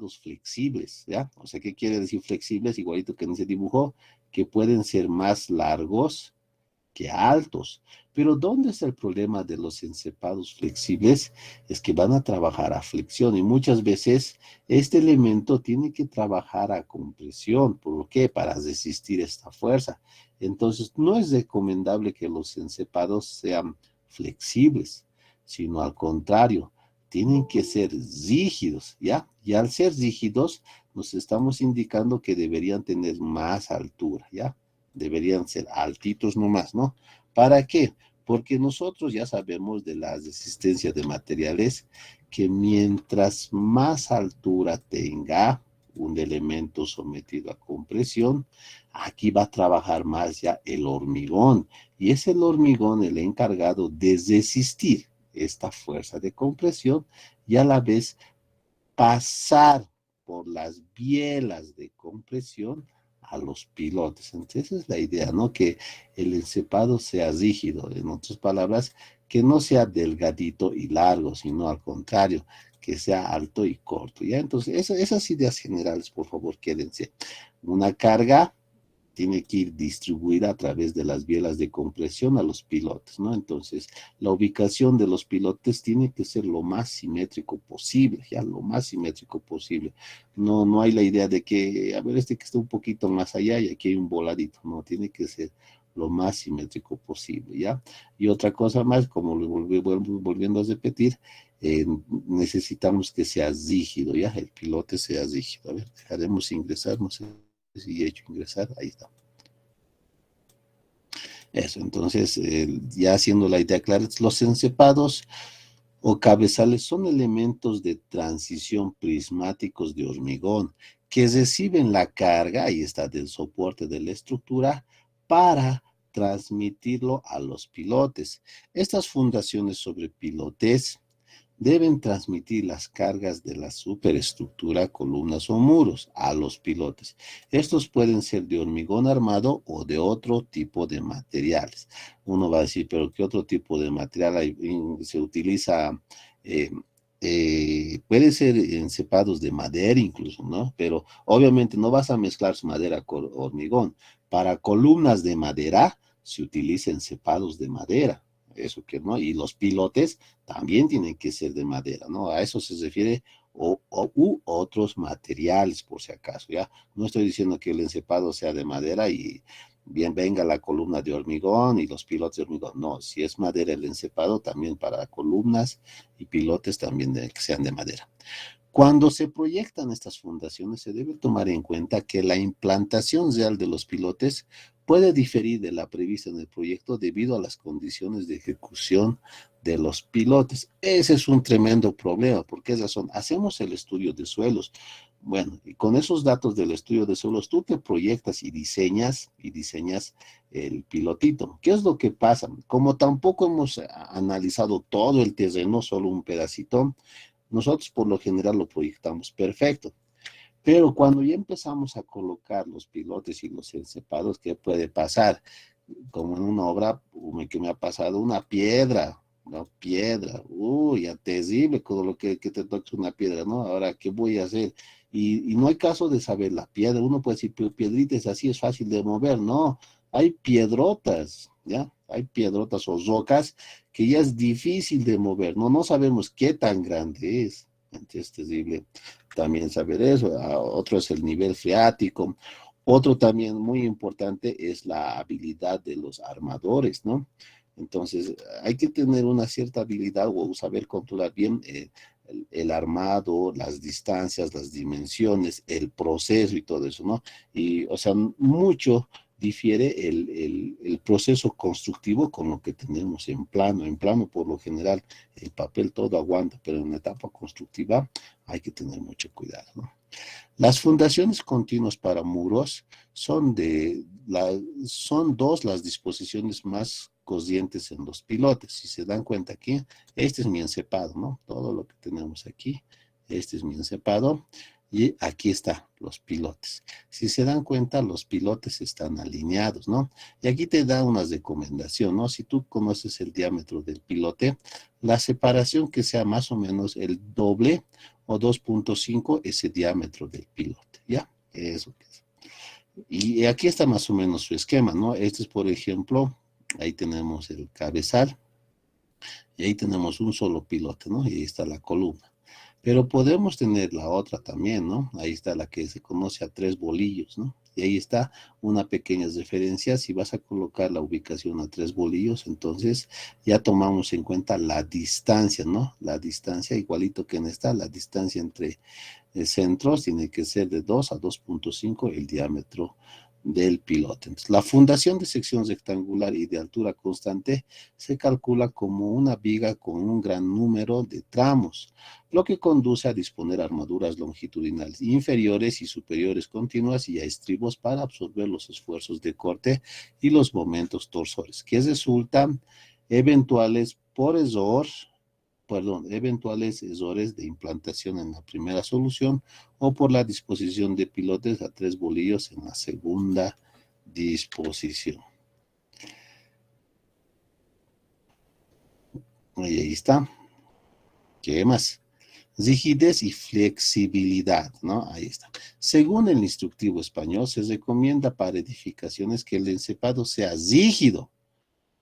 encepados flexibles, ¿ya? O sea, ¿qué quiere decir flexibles? Igualito que en ese dibujo, que pueden ser más largos que altos. Pero ¿dónde está el problema de los encepados flexibles? Es que van a trabajar a flexión y muchas veces este elemento tiene que trabajar a compresión. ¿Por qué? Para resistir esta fuerza. Entonces, no es recomendable que los encepados sean flexibles, sino al contrario, tienen que ser rígidos, ¿ya? Y al ser rígidos, nos estamos indicando que deberían tener más altura, ¿ya? Deberían ser altitos nomás, ¿no? ¿Para qué? Porque nosotros ya sabemos de la resistencia de materiales que mientras más altura tenga un elemento sometido a compresión, aquí va a trabajar más ya el hormigón. Y es el hormigón el encargado de resistir esta fuerza de compresión y a la vez pasar por las bielas de compresión a los pilotes. Entonces, esa es la idea, ¿no? Que el encepado sea rígido, en otras palabras, que no sea delgadito y largo, sino al contrario, que sea alto y corto, ¿ya? Entonces, esas ideas generales, por favor, quédense. Una carga tiene que ir distribuida a través de las bielas de compresión a los pilotes, ¿no? Entonces, la ubicación de los pilotes tiene que ser lo más simétrico posible, ya, lo más simétrico posible. No hay la idea de que, a ver, este que está un poquito más allá y aquí hay un voladito, no, tiene que ser lo más simétrico posible, ¿ya? Y otra cosa más, como lo volviendo a repetir, necesitamos que sea rígido, ¿ya? El pilote sea rígido. A ver, dejaremos ingresar, no sé si he hecho ingresar, ahí está. Eso, entonces, ya haciendo la idea clara, los encepados o cabezales son elementos de transición prismáticos de hormigón que reciben la carga, ahí está, del soporte de la estructura para transmitirlo a los pilotes. Estas fundaciones sobre pilotes deben transmitir las cargas de la superestructura, columnas o muros a los pilotes. Estos pueden ser de hormigón armado o de otro tipo de materiales. Uno va a decir, pero ¿qué otro tipo de material se utiliza? Eh, puede ser encepados de madera incluso, ¿no? Pero obviamente no vas a mezclar su madera con hormigón. Para columnas de madera se utiliza encepados de madera, eso que no, y los pilotes también tienen que ser de madera, ¿no? A eso se refiere u otros materiales, por si acaso, ¿ya? No estoy diciendo que el encepado sea de madera y bien venga la columna de hormigón y los pilotes de hormigón. No, si es madera el encepado, también para columnas y pilotes también que sean de madera. Cuando se proyectan estas fundaciones, se debe tomar en cuenta que la implantación real de los pilotes puede diferir de la prevista en el proyecto debido a las condiciones de ejecución de los pilotes. Ese es un tremendo problema. ¿Por qué razón? Hacemos el estudio de suelos. Bueno, y con esos datos del estudio de suelos, tú te proyectas y diseñas el pilotito. ¿Qué es lo que pasa? Como tampoco hemos analizado todo el terreno, solo un pedacito, nosotros por lo general lo proyectamos perfecto, pero cuando ya empezamos a colocar los pilotes y los encepados, ¿qué puede pasar? Como en una obra que me ha pasado, una piedra, uy, ya terrible con lo que te toques una piedra, ¿no? Ahora, ¿qué voy a hacer? Y no hay caso de saber la piedra, uno puede decir, pero piedritas así es fácil de mover, no, hay piedrotas, ¿ya? Hay piedrotas o rocas que ya es difícil de mover, ¿no? No sabemos qué tan grande es, entonces es terrible también saber eso. Otro es el nivel freático. Otro también muy importante es la habilidad de los armadores, ¿no? Entonces, hay que tener una cierta habilidad o saber controlar bien el armado, las distancias, las dimensiones, el proceso y todo eso, ¿no? Y, o sea, mucho difiere el proceso constructivo con lo que tenemos en plano. En plano, por lo general, el papel todo aguanta, pero en la etapa constructiva hay que tener mucho cuidado, ¿no? Las fundaciones continuas para muros son dos las disposiciones más corrientes en los pilotes. Si se dan cuenta aquí, este es mi encepado, ¿no? Todo lo que tenemos aquí, este es mi encepado. Y aquí están los pilotes. Si se dan cuenta, los pilotes están alineados, ¿no? Y aquí te da una recomendación, ¿no? Si tú conoces el diámetro del pilote, la separación que sea más o menos el doble o 2.5 es el diámetro del pilote, ¿ya? Eso que es. Y aquí está más o menos su esquema, ¿no? Este es, por ejemplo, ahí tenemos el cabezal, y ahí tenemos un solo pilote, ¿no? Y ahí está la columna. Pero podemos tener la otra también, ¿no? Ahí está la que se conoce a 3 bolillos, ¿no? Y ahí está una pequeña referencia. Si vas a colocar la ubicación a 3 bolillos, entonces ya tomamos en cuenta la distancia, ¿no? La distancia, igualito que en esta, la distancia entre centros tiene que ser de 2 a 2.5 el diámetro del pilote. Entonces, la fundación de sección rectangular y de altura constante se calcula como una viga con un gran número de tramos, lo que conduce a disponer armaduras longitudinales inferiores y superiores continuas y a estribos para absorber los esfuerzos de corte y los momentos torsores, que resultan eventuales por error, eventuales errores de implantación en la primera solución o por la disposición de pilotes a 3 bolillos en la segunda disposición. Y ahí está. ¿Qué más? Rigidez y flexibilidad, ¿no? Ahí está. Según el instructivo español, se recomienda para edificaciones que el encepado sea rígido,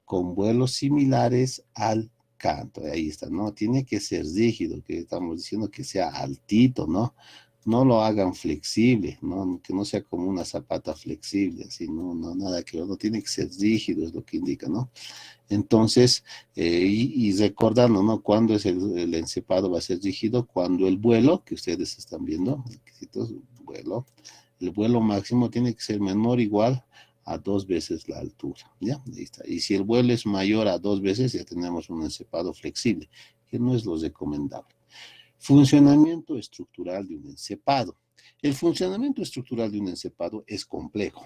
con vuelos similares al canto. Ahí está, ¿no? Tiene que ser rígido, que estamos diciendo que sea altito, ¿no? No lo hagan flexible, ¿no? Que no sea como una zapata flexible, así, no, no, nada que ver, no tiene que ser rígido, es lo que indica, ¿no? Entonces, y recordando, ¿no? Cuando es el encepado va a ser rígido, cuando el vuelo, que ustedes están viendo, vuelo, el vuelo máximo tiene que ser menor o igual a 2 veces la altura, ¿ya? Ahí está. Y si el vuelo es mayor a 2 veces, ya tenemos un encepado flexible, que no es lo recomendable. Funcionamiento estructural de un encepado. El funcionamiento estructural de un encepado es complejo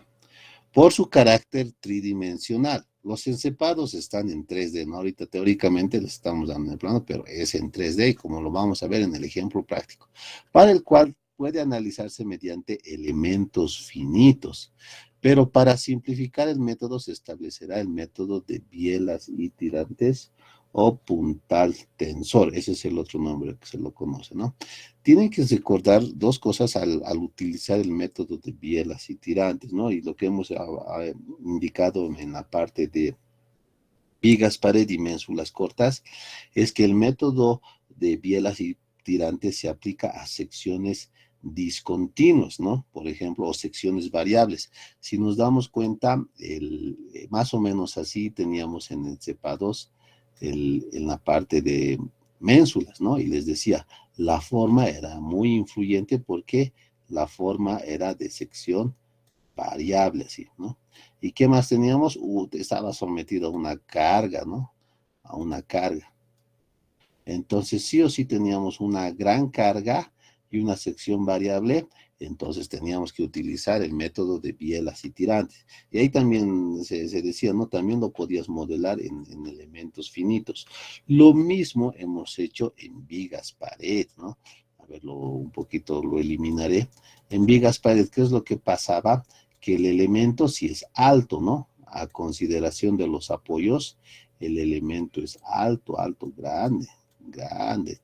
por su carácter tridimensional. Los encepados están en 3D, ¿no? Ahorita teóricamente les estamos dando en el plano, pero es en 3D, como lo vamos a ver en el ejemplo práctico, para el cual puede analizarse mediante elementos finitos. Pero para simplificar el método se establecerá el método de bielas y tirantes o puntal tensor. Ese es el otro nombre que se lo conoce, ¿no? Tienen que recordar dos cosas al utilizar el método de bielas y tirantes, ¿no? Y lo que hemos indicado en la parte de vigas, pared y ménsulas cortas, es que el método de bielas y tirantes se aplica a secciones discontinuas, ¿no? Por ejemplo, o secciones variables. Si nos damos cuenta, más o menos así teníamos en el CEPA2 en la parte de ménsulas, ¿no? Y les decía, la forma era muy influyente porque la forma era de sección variable, así, ¿no? ¿Y qué más teníamos? Estaba sometido a una carga, ¿no? A una carga. Entonces, sí o sí teníamos una gran carga y una sección variable, entonces teníamos que utilizar el método de bielas y tirantes. Y ahí también se decía, ¿no? También lo podías modelar en elementos finitos. Lo mismo hemos hecho en vigas pared, ¿no? A verlo un poquito, lo eliminaré. En vigas pared, ¿qué es lo que pasaba? Que el elemento, si es alto, ¿no? A consideración de los apoyos, el elemento es alto, alto, grande, grande.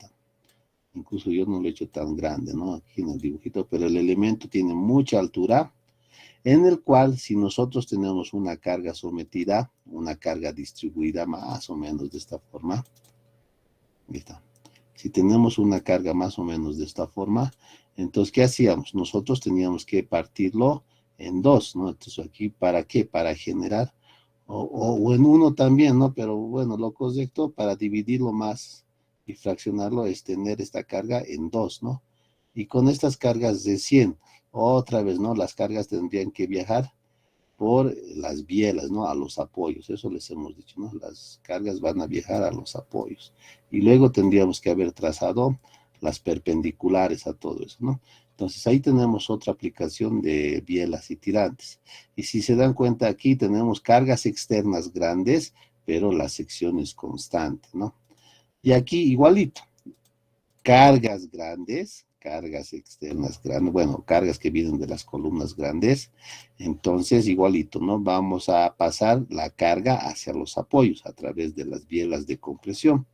Incluso yo no lo he hecho tan grande, ¿no? Aquí en el dibujito, pero el elemento tiene mucha altura, en el cual si nosotros tenemos una carga sometida, una carga distribuida más o menos de esta forma, ahí está. Si tenemos una carga más o menos de esta forma, entonces, ¿qué hacíamos? Nosotros teníamos que partirlo en dos, ¿no? Entonces, aquí, ¿para qué? Para generar, o en uno también, ¿no? Pero bueno, lo correcto para dividirlo más y fraccionarlo es tener esta carga en dos, ¿no? Y con estas cargas de 100, otra vez, ¿no? Las cargas tendrían que viajar por las bielas, ¿no? A los apoyos, eso les hemos dicho, ¿no? Las cargas van a viajar a los apoyos. Y luego tendríamos que haber trazado las perpendiculares a todo eso, ¿no? Entonces ahí tenemos otra aplicación de bielas y tirantes. Y si se dan cuenta aquí tenemos cargas externas grandes, pero la sección es constante, ¿no? Y aquí igualito, cargas grandes, cargas externas grandes, bueno, cargas que vienen de las columnas grandes, entonces igualito, ¿no? Vamos a pasar la carga hacia los apoyos a través de las bielas de compresión.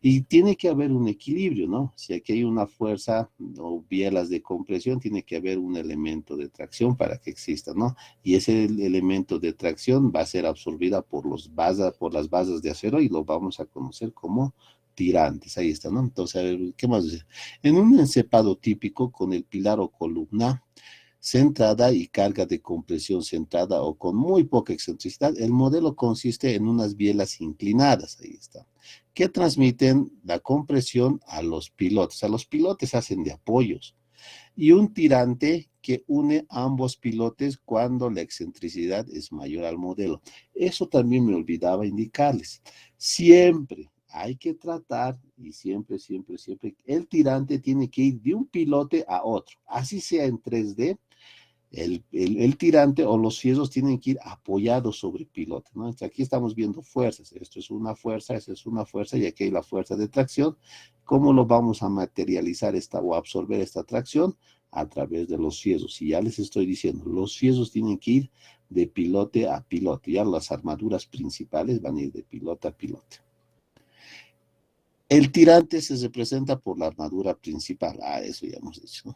Y tiene que haber un equilibrio, ¿no? Si aquí hay una fuerza o bielas de compresión, tiene que haber un elemento de tracción para que exista, ¿no? Y ese elemento de tracción va a ser absorbida por las bases de acero y lo vamos a conocer como tirantes. Ahí está, ¿no? Entonces, a ver, ¿qué más decir? En un encepado típico con el pilar o columna centrada y carga de compresión centrada o con muy poca excentricidad, el modelo consiste en unas bielas inclinadas, ahí está, que transmiten la compresión a los pilotes. A los pilotes hacen de apoyos y un tirante que une ambos pilotes cuando la excentricidad es mayor al modelo. Eso también me olvidaba indicarles. Siempre hay que tratar, y siempre, siempre, siempre, el tirante tiene que ir de un pilote a otro, así sea en 3D, el tirante o los fierros tienen que ir apoyados sobre el pilote, ¿no? Entonces aquí estamos viendo fuerzas. Esto es una fuerza, esa es una fuerza y aquí hay la fuerza de tracción. ¿Cómo lo vamos a materializar o absorber esta tracción? A través de los fierros. Y ya les estoy diciendo, los fierros tienen que ir de pilote a pilote. Ya las armaduras principales van a ir de pilote a pilote. El tirante se representa por la armadura principal. Ah, eso ya hemos dicho, ¿no?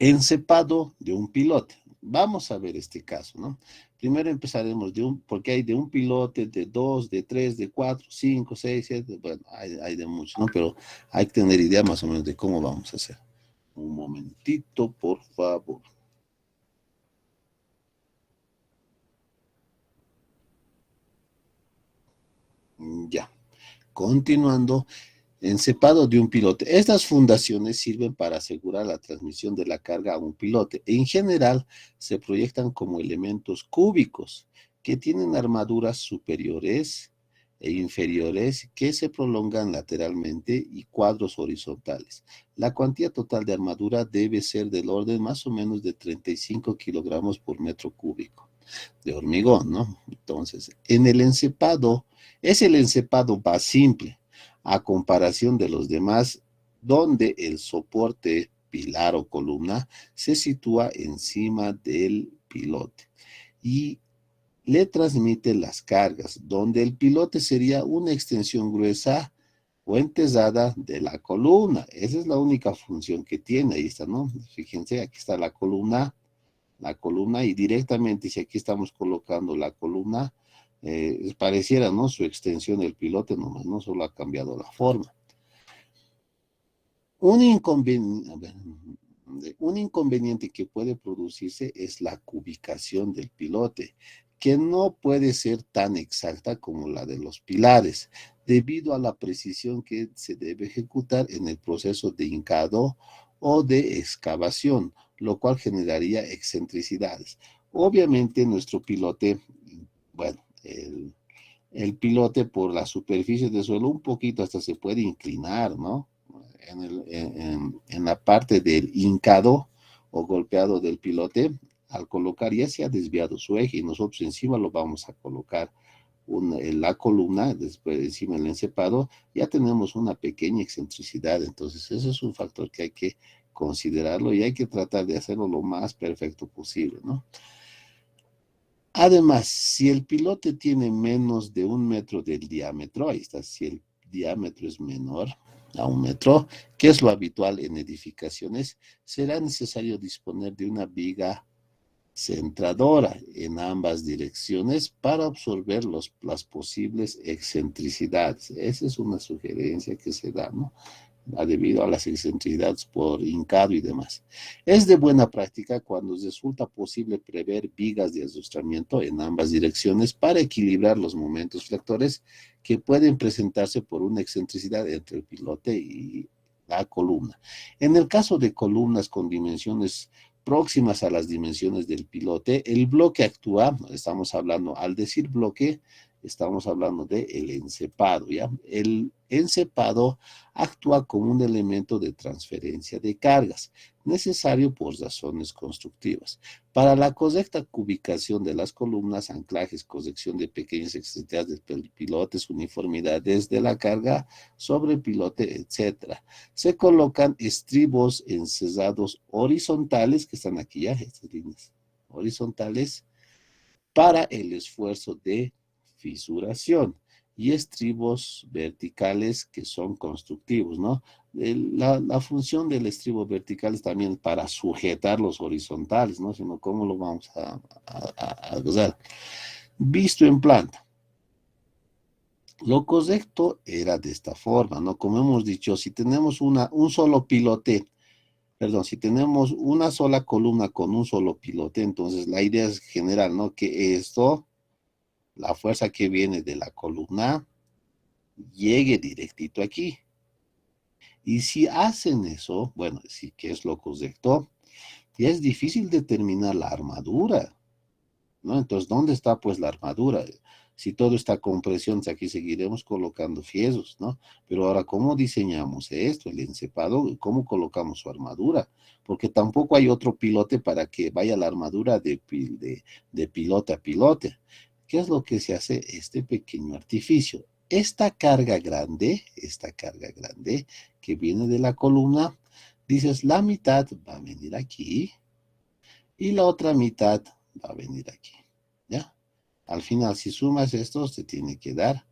Encepado de un pilote. Vamos a ver este caso, ¿no? Primero empezaremos porque hay de un pilote, de dos, de tres, de cuatro, cinco, seis, siete, bueno, hay de muchos, ¿no? Pero hay que tener idea más o menos de cómo vamos a hacer. Un momentito, por favor. Ya. Continuando, encepado de un pilote. Estas fundaciones sirven para asegurar la transmisión de la carga a un pilote. En general, se proyectan como elementos cúbicos que tienen armaduras superiores e inferiores que se prolongan lateralmente y cuadros horizontales. La cuantía total de armadura debe ser del orden más o menos de 35 kilogramos por metro cúbico de hormigón, ¿no? Entonces, en el encepado, es el encepado más simple a comparación de los demás, donde el soporte pilar o columna se sitúa encima del pilote y le transmite las cargas, donde el pilote sería una extensión gruesa o entesada de la columna. Esa es la única función que tiene, ahí está, ¿no? Fíjense, aquí está la columna y directamente, si aquí estamos colocando la columna, pareciera, ¿no? Su extensión del pilote nomás, no solo ha cambiado la forma. Un inconveniente que puede producirse es la cubicación del pilote, que no puede ser tan exacta como la de los pilares, debido a la precisión que se debe ejecutar en el proceso de hincado o de excavación, lo cual generaría excentricidades. Obviamente nuestro pilote, bueno, el pilote por la superficie del suelo un poquito hasta se puede inclinar, ¿no? En la parte del hincado o golpeado del pilote, al colocar ya se ha desviado su eje y nosotros encima lo vamos a colocar en la columna, después encima del encepado, ya tenemos una pequeña excentricidad. Entonces, ese es un factor que hay que considerarlo y hay que tratar de hacerlo lo más perfecto posible, ¿no? Además, si el pilote tiene menos de 1 metro del diámetro, ahí está, si el diámetro es menor a 1 metro, que es lo habitual en edificaciones, será necesario disponer de una viga centradora en ambas direcciones para absorber las posibles excentricidades. Esa es una sugerencia que se da, ¿no? Debido a las excentricidades por hincado y demás. Es de buena práctica cuando resulta posible prever vigas de ajustamiento en ambas direcciones para equilibrar los momentos flectores que pueden presentarse por una excentricidad entre el pilote y la columna. En el caso de columnas con dimensiones próximas a las dimensiones del pilote, el bloque actúa, estamos hablando, al decir bloque, estamos hablando de el encepado, ¿ya? El encepado actúa como un elemento de transferencia de cargas, necesario por razones constructivas. Para la correcta ubicación de las columnas, anclajes, corrección de pequeñas excentricidades de pilotes, uniformidades de la carga sobre el pilote, etc. Se colocan estribos encerrados horizontales, que están aquí ya, estas líneas horizontales, para el esfuerzo de fisuración, y estribos verticales que son constructivos, ¿no? La función del estribo vertical es también para sujetar los horizontales, ¿no? Sino cómo lo vamos a usar. Visto en planta. Lo correcto era de esta forma, ¿no? Como hemos dicho, si tenemos un solo pilote, perdón, si tenemos una sola columna con un solo pilote, entonces la idea es general, ¿no? Que esto, la fuerza que viene de la columna, llegue directito aquí. Y si hacen eso, bueno, sí que es lo correcto, ya es difícil determinar la armadura, ¿no? Entonces, ¿dónde está pues la armadura? Si todo está con presión, aquí seguiremos colocando fierros, ¿no? Pero ahora, ¿cómo diseñamos esto, el encepado? ¿Cómo colocamos su armadura? Porque tampoco hay otro pilote para que vaya la armadura de pilote a pilote. ¿Qué es lo que se hace? Este pequeño artificio. Esta carga grande que viene de la columna, dices, la mitad va a venir aquí y la otra mitad va a venir aquí, ¿ya? Al final, si sumas estos, te tiene que dar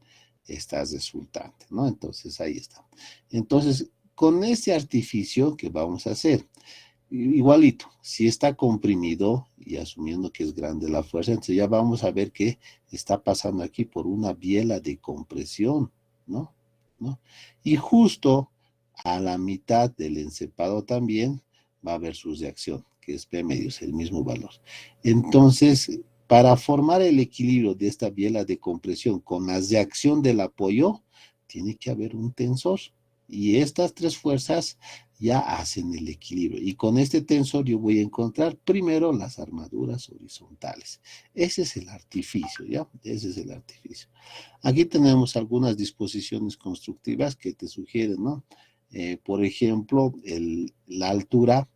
esta resultante, ¿no? Entonces, ahí está. Entonces, con este artificio que vamos a hacer, igualito, si está comprimido y asumiendo que es grande la fuerza, entonces ya vamos a ver que está pasando aquí por una biela de compresión, ¿no? ¿No? Y justo a la mitad del encepado también va a haber su reacción, que es P medios, el mismo valor. Entonces, para formar el equilibrio de esta biela de compresión con la reacción del apoyo, tiene que haber un tensor. Y estas tres fuerzas ya hacen el equilibrio. Y con este tensor yo voy a encontrar primero las armaduras horizontales. Ese es el artificio, ¿ya? Ese es el artificio. Aquí tenemos algunas disposiciones constructivas que te sugieren, ¿no? Por ejemplo, la altura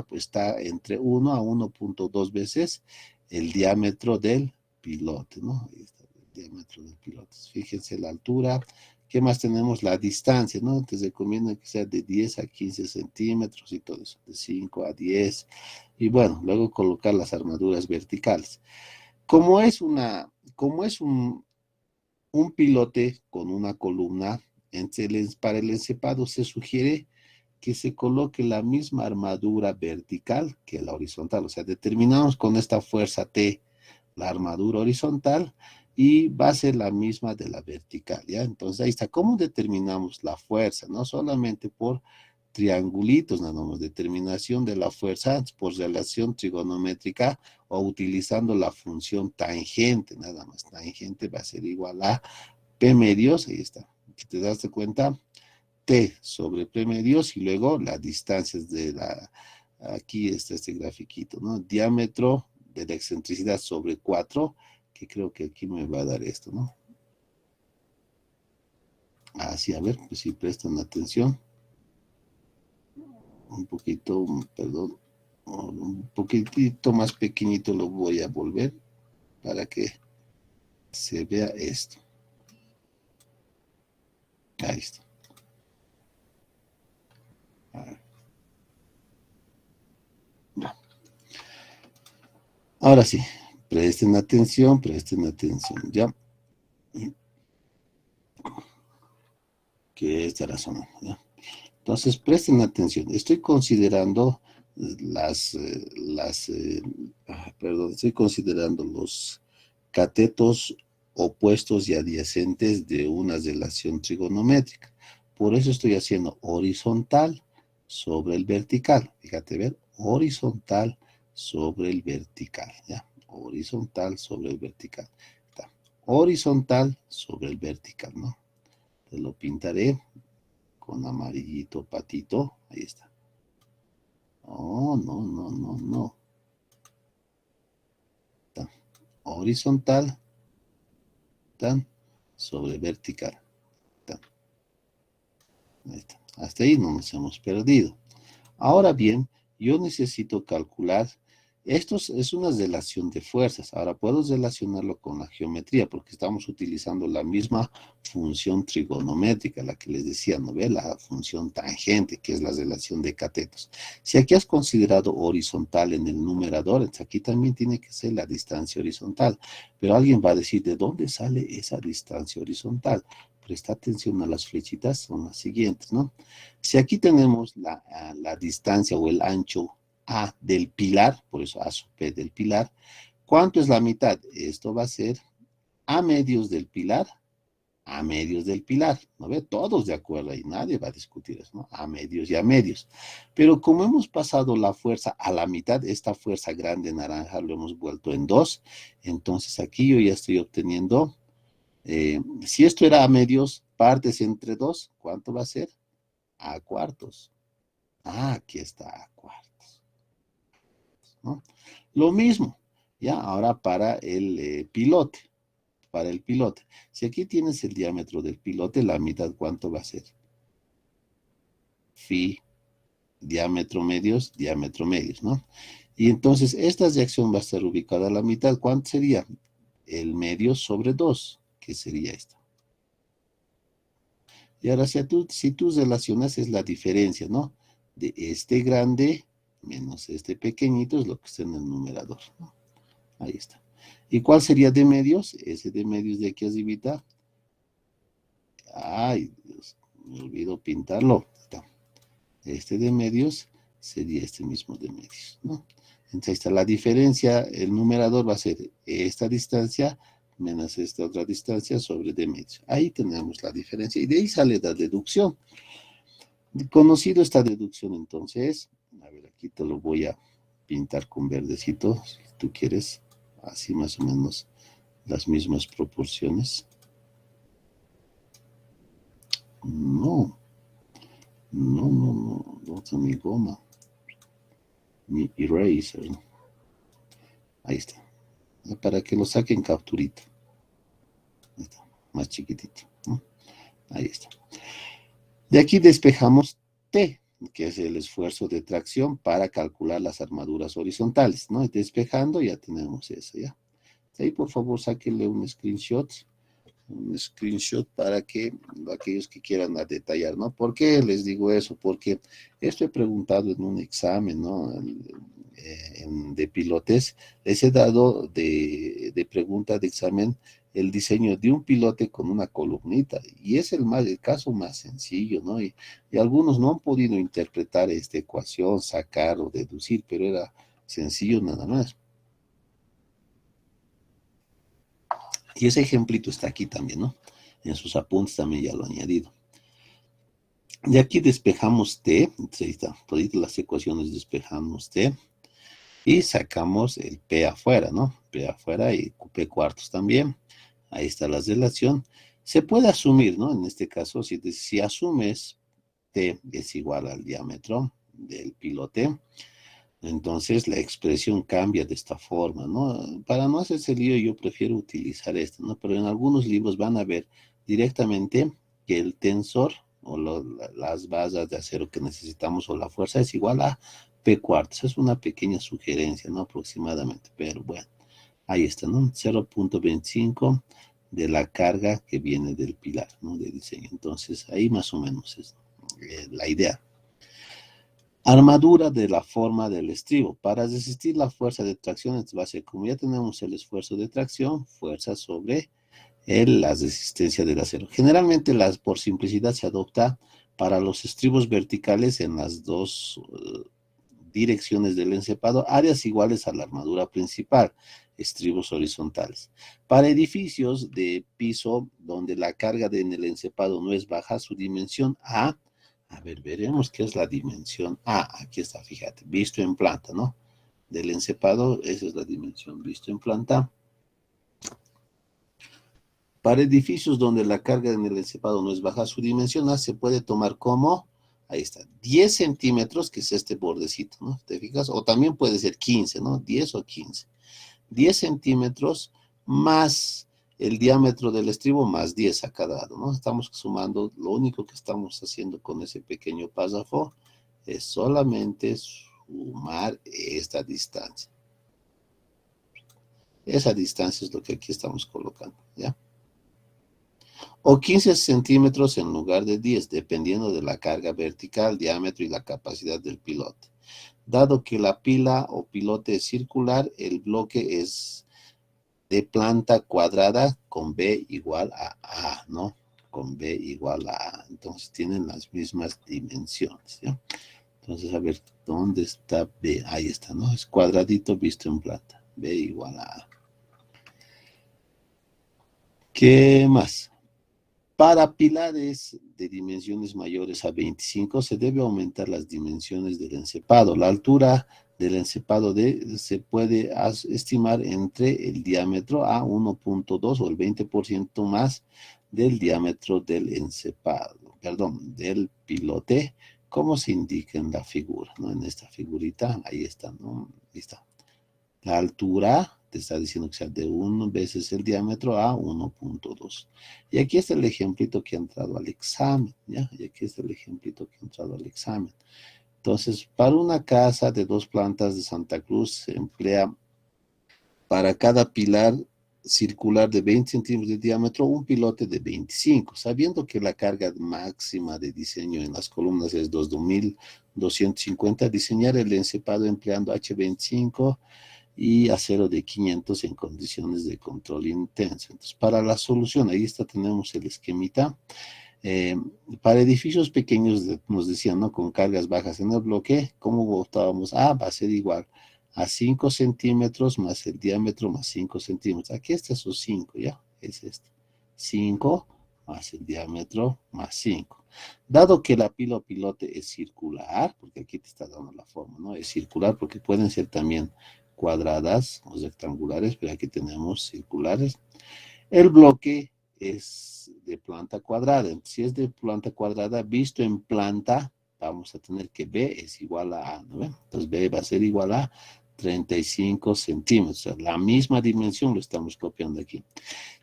pues está entre 1 a 1.2 veces el diámetro del pilote, ¿no? Ahí está el diámetro del pilote. Fíjense la altura. ¿Qué más tenemos? La distancia, ¿no? Te recomiendo que sea de 10 a 15 centímetros y todo eso, de 5 a 10. Y bueno, luego colocar las armaduras verticales. Como es un pilote con una columna, para el encepado se sugiere que se coloque la misma armadura vertical que la horizontal. O sea, determinamos con esta fuerza T la armadura horizontal y va a ser la misma de la vertical, ¿ya? Entonces ahí está. ¿Cómo determinamos la fuerza? No solamente por triangulitos, nada más, determinación de la fuerza por relación trigonométrica o utilizando la función tangente, nada más. Tangente va a ser igual a P medios, ahí está. Si te das cuenta, T sobre P medios y luego las distancias aquí está este grafiquito, ¿no? Diámetro de la excentricidad sobre 4, que creo que aquí me va a dar esto, ¿no? Así, a ver, pues si prestan atención. Un poquito, perdón, un poquitito más pequeñito lo voy a volver para que se vea esto. Ahí está. Ahora sí, presten atención, ¿ya? Que estará sonando, ¿ya? Entonces, presten atención. Estoy considerando estoy considerando los catetos opuestos y adyacentes de una relación trigonométrica. Por eso estoy haciendo horizontal sobre el vertical. Fíjate, ver, horizontal sobre el vertical, ¿ya? Horizontal sobre el vertical. Está. Horizontal sobre el vertical, ¿no? Te lo pintaré con amarillito patito. Ahí está. Oh, no, no, no, no. Está. Horizontal, está, sobre vertical. Está. Ahí está. Hasta ahí no nos hemos perdido. Ahora bien, yo necesito calcular Esto es una relación de fuerzas. Ahora puedo relacionarlo con la geometría porque estamos utilizando la misma función trigonométrica, la que les decía, ¿no ve? La función tangente, que es la relación de catetos. Si aquí has considerado horizontal en el numerador, entonces aquí también tiene que ser la distancia horizontal. Pero alguien va a decir, ¿de dónde sale esa distancia horizontal? Presta atención a las flechitas, son las siguientes, ¿no? Si aquí tenemos la distancia o el ancho A del pilar, por eso A sub P del pilar, ¿cuánto es la mitad? Esto va a ser A medios del pilar, A medios del pilar, ¿no ve? Todos de acuerdo ahí, nadie va a discutir eso, ¿no? A medios y A medios. Pero como hemos pasado la fuerza a la mitad, esta fuerza grande naranja lo hemos vuelto en 2, entonces aquí yo ya estoy obteniendo, si esto era A medios, partes entre 2, ¿cuánto va a ser? A cuartos. Ah, aquí está A cuartos, ¿no? Lo mismo, ya, ahora para el pilote, para el pilote. Si aquí tienes el diámetro del pilote, la mitad, ¿cuánto va a ser? Phi, diámetro medios, ¿no? Y entonces esta reacción va a estar ubicada a la mitad. ¿Cuánto sería? El medio sobre 2, que sería esto. Y ahora si tú relacionas es la diferencia, ¿no? De este grande menos este pequeñito es lo que está en el numerador, ¿no? Ahí está. ¿Y cuál sería de medios? Ese de medios de aquí arribita. Ay, Dios, me olvido pintarlo. Está. Este de medios sería este mismo de medios, ¿no? Entonces ahí está la diferencia. El numerador va a ser esta distancia menos esta otra distancia sobre de medios. Ahí tenemos la diferencia. Y de ahí sale la deducción. Conocido esta deducción, entonces, a ver, aquí te lo voy a pintar con verdecito, si tú quieres, así más o menos las mismas proporciones. No, no está mi goma, mi eraser. Ahí está, para que lo saquen capturita. Ahí está, más chiquitito, ¿no? Ahí está. De aquí despejamos T, que es el esfuerzo de tracción para calcular las armaduras horizontales, ¿no? Y despejando ya tenemos eso, ¿ya? Ahí por favor sáquenle un screenshot para que aquellos que quieran a detallar, ¿no? ¿Por qué les digo eso? Porque esto he preguntado en un examen, ¿no? De pilotes, les he dado de pregunta de examen el diseño de un pilote con una columnita, y es el caso más sencillo, ¿no? Y algunos no han podido interpretar esta ecuación, sacar o deducir, pero era sencillo nada más. Y ese ejemplito está aquí también, ¿no? En sus apuntes también ya lo he añadido. De aquí despejamos T, entonces ahí está, todas las ecuaciones despejamos T, y sacamos el P afuera, ¿no? P afuera y P cuartos también. Ahí está la relación. Se puede asumir, ¿no? En este caso, si asumes T es igual al diámetro del pilote, entonces la expresión cambia de esta forma, ¿no? Para no hacerse lío, yo prefiero utilizar esto, ¿no? Pero en algunos libros van a ver directamente que el tensor o las basas de acero que necesitamos o la fuerza es igual a P cuartos. Es una pequeña sugerencia, ¿no? Aproximadamente, pero bueno, ahí está, ¿no? 0.25 de la carga que viene del pilar, ¿no? De diseño. Entonces, ahí más o menos es la idea. Armadura de la forma del estribo. Para resistir la fuerza de tracción, va a ser, como ya tenemos el esfuerzo de tracción, fuerza sobre la resistencia del acero. Generalmente, por simplicidad, se adopta para los estribos verticales en las dos direcciones del encepado, áreas iguales a la armadura principal, estribos horizontales. Para edificios de piso donde la carga en el encepado no es baja, su dimensión A ver, veremos qué es la dimensión A. Aquí está, fíjate, visto en planta, ¿no? Del encepado, esa es la dimensión visto en planta. Para edificios donde la carga en el encepado no es baja, su dimensión A se puede tomar como, ahí está, 10 centímetros, que es este bordecito, ¿no? ¿Te fijas? O también puede ser 15, ¿no? 10 o 15. 10 centímetros más el diámetro del estribo más 10 a cada lado, ¿no? Estamos sumando, lo único que estamos haciendo con ese pequeño párrafo es solamente sumar esta distancia. Esa distancia es lo que aquí estamos colocando, ¿ya? O 15 centímetros en lugar de 10, dependiendo de la carga vertical, diámetro y la capacidad del pilote. Dado que la pila o pilote es circular, el bloque es de planta cuadrada con B igual a A, ¿no? Con B igual a A. Entonces tienen las mismas dimensiones, ¿ya? Entonces, a ver, ¿dónde está B? Ahí está, ¿no? Es cuadradito visto en planta. B igual a A. ¿Qué más? Para pilares de dimensiones mayores a 25 se debe aumentar las dimensiones del encepado. La altura del encepado se puede estimar entre el diámetro a 1.2 o el 20% más del diámetro del encepado, perdón, del pilote, como se indica en la figura, ¿no? En esta figurita, ahí está, ¿no? Ahí está. La altura te está diciendo que sea de 1 veces el diámetro a 1.2. Y aquí está el ejemplito que ha entrado al examen, ¿ya? Y aquí está el ejemplito que ha entrado al examen. Entonces, para una casa de 2 plantas de Santa Cruz se emplea para cada pilar circular de 20 centímetros de diámetro un pilote de 25, sabiendo que la carga máxima de diseño en las columnas es 2.250, diseñar el encepado empleando H25 y acero de 500 en condiciones de control intenso. Entonces, para la solución, ahí está, tenemos el esquemita. Eh, para edificios pequeños, nos decían, ¿no? Con cargas bajas en el bloque, ¿cómo votábamos? Ah, va a ser igual a 5 centímetros más el diámetro más 5 centímetros. Aquí está esos 5, ¿ya? Es este. 5 más el diámetro más 5. Dado que la pila o pilote es circular, porque aquí te está dando la forma, ¿no? Es circular porque pueden ser también cuadradas o rectangulares, pero aquí tenemos circulares. El bloque es de planta cuadrada. Si es de planta cuadrada, visto en planta, vamos a tener que B es igual a A, ¿no ven? Entonces B va a ser igual a 35 centímetros. O sea, la misma dimensión lo estamos copiando aquí.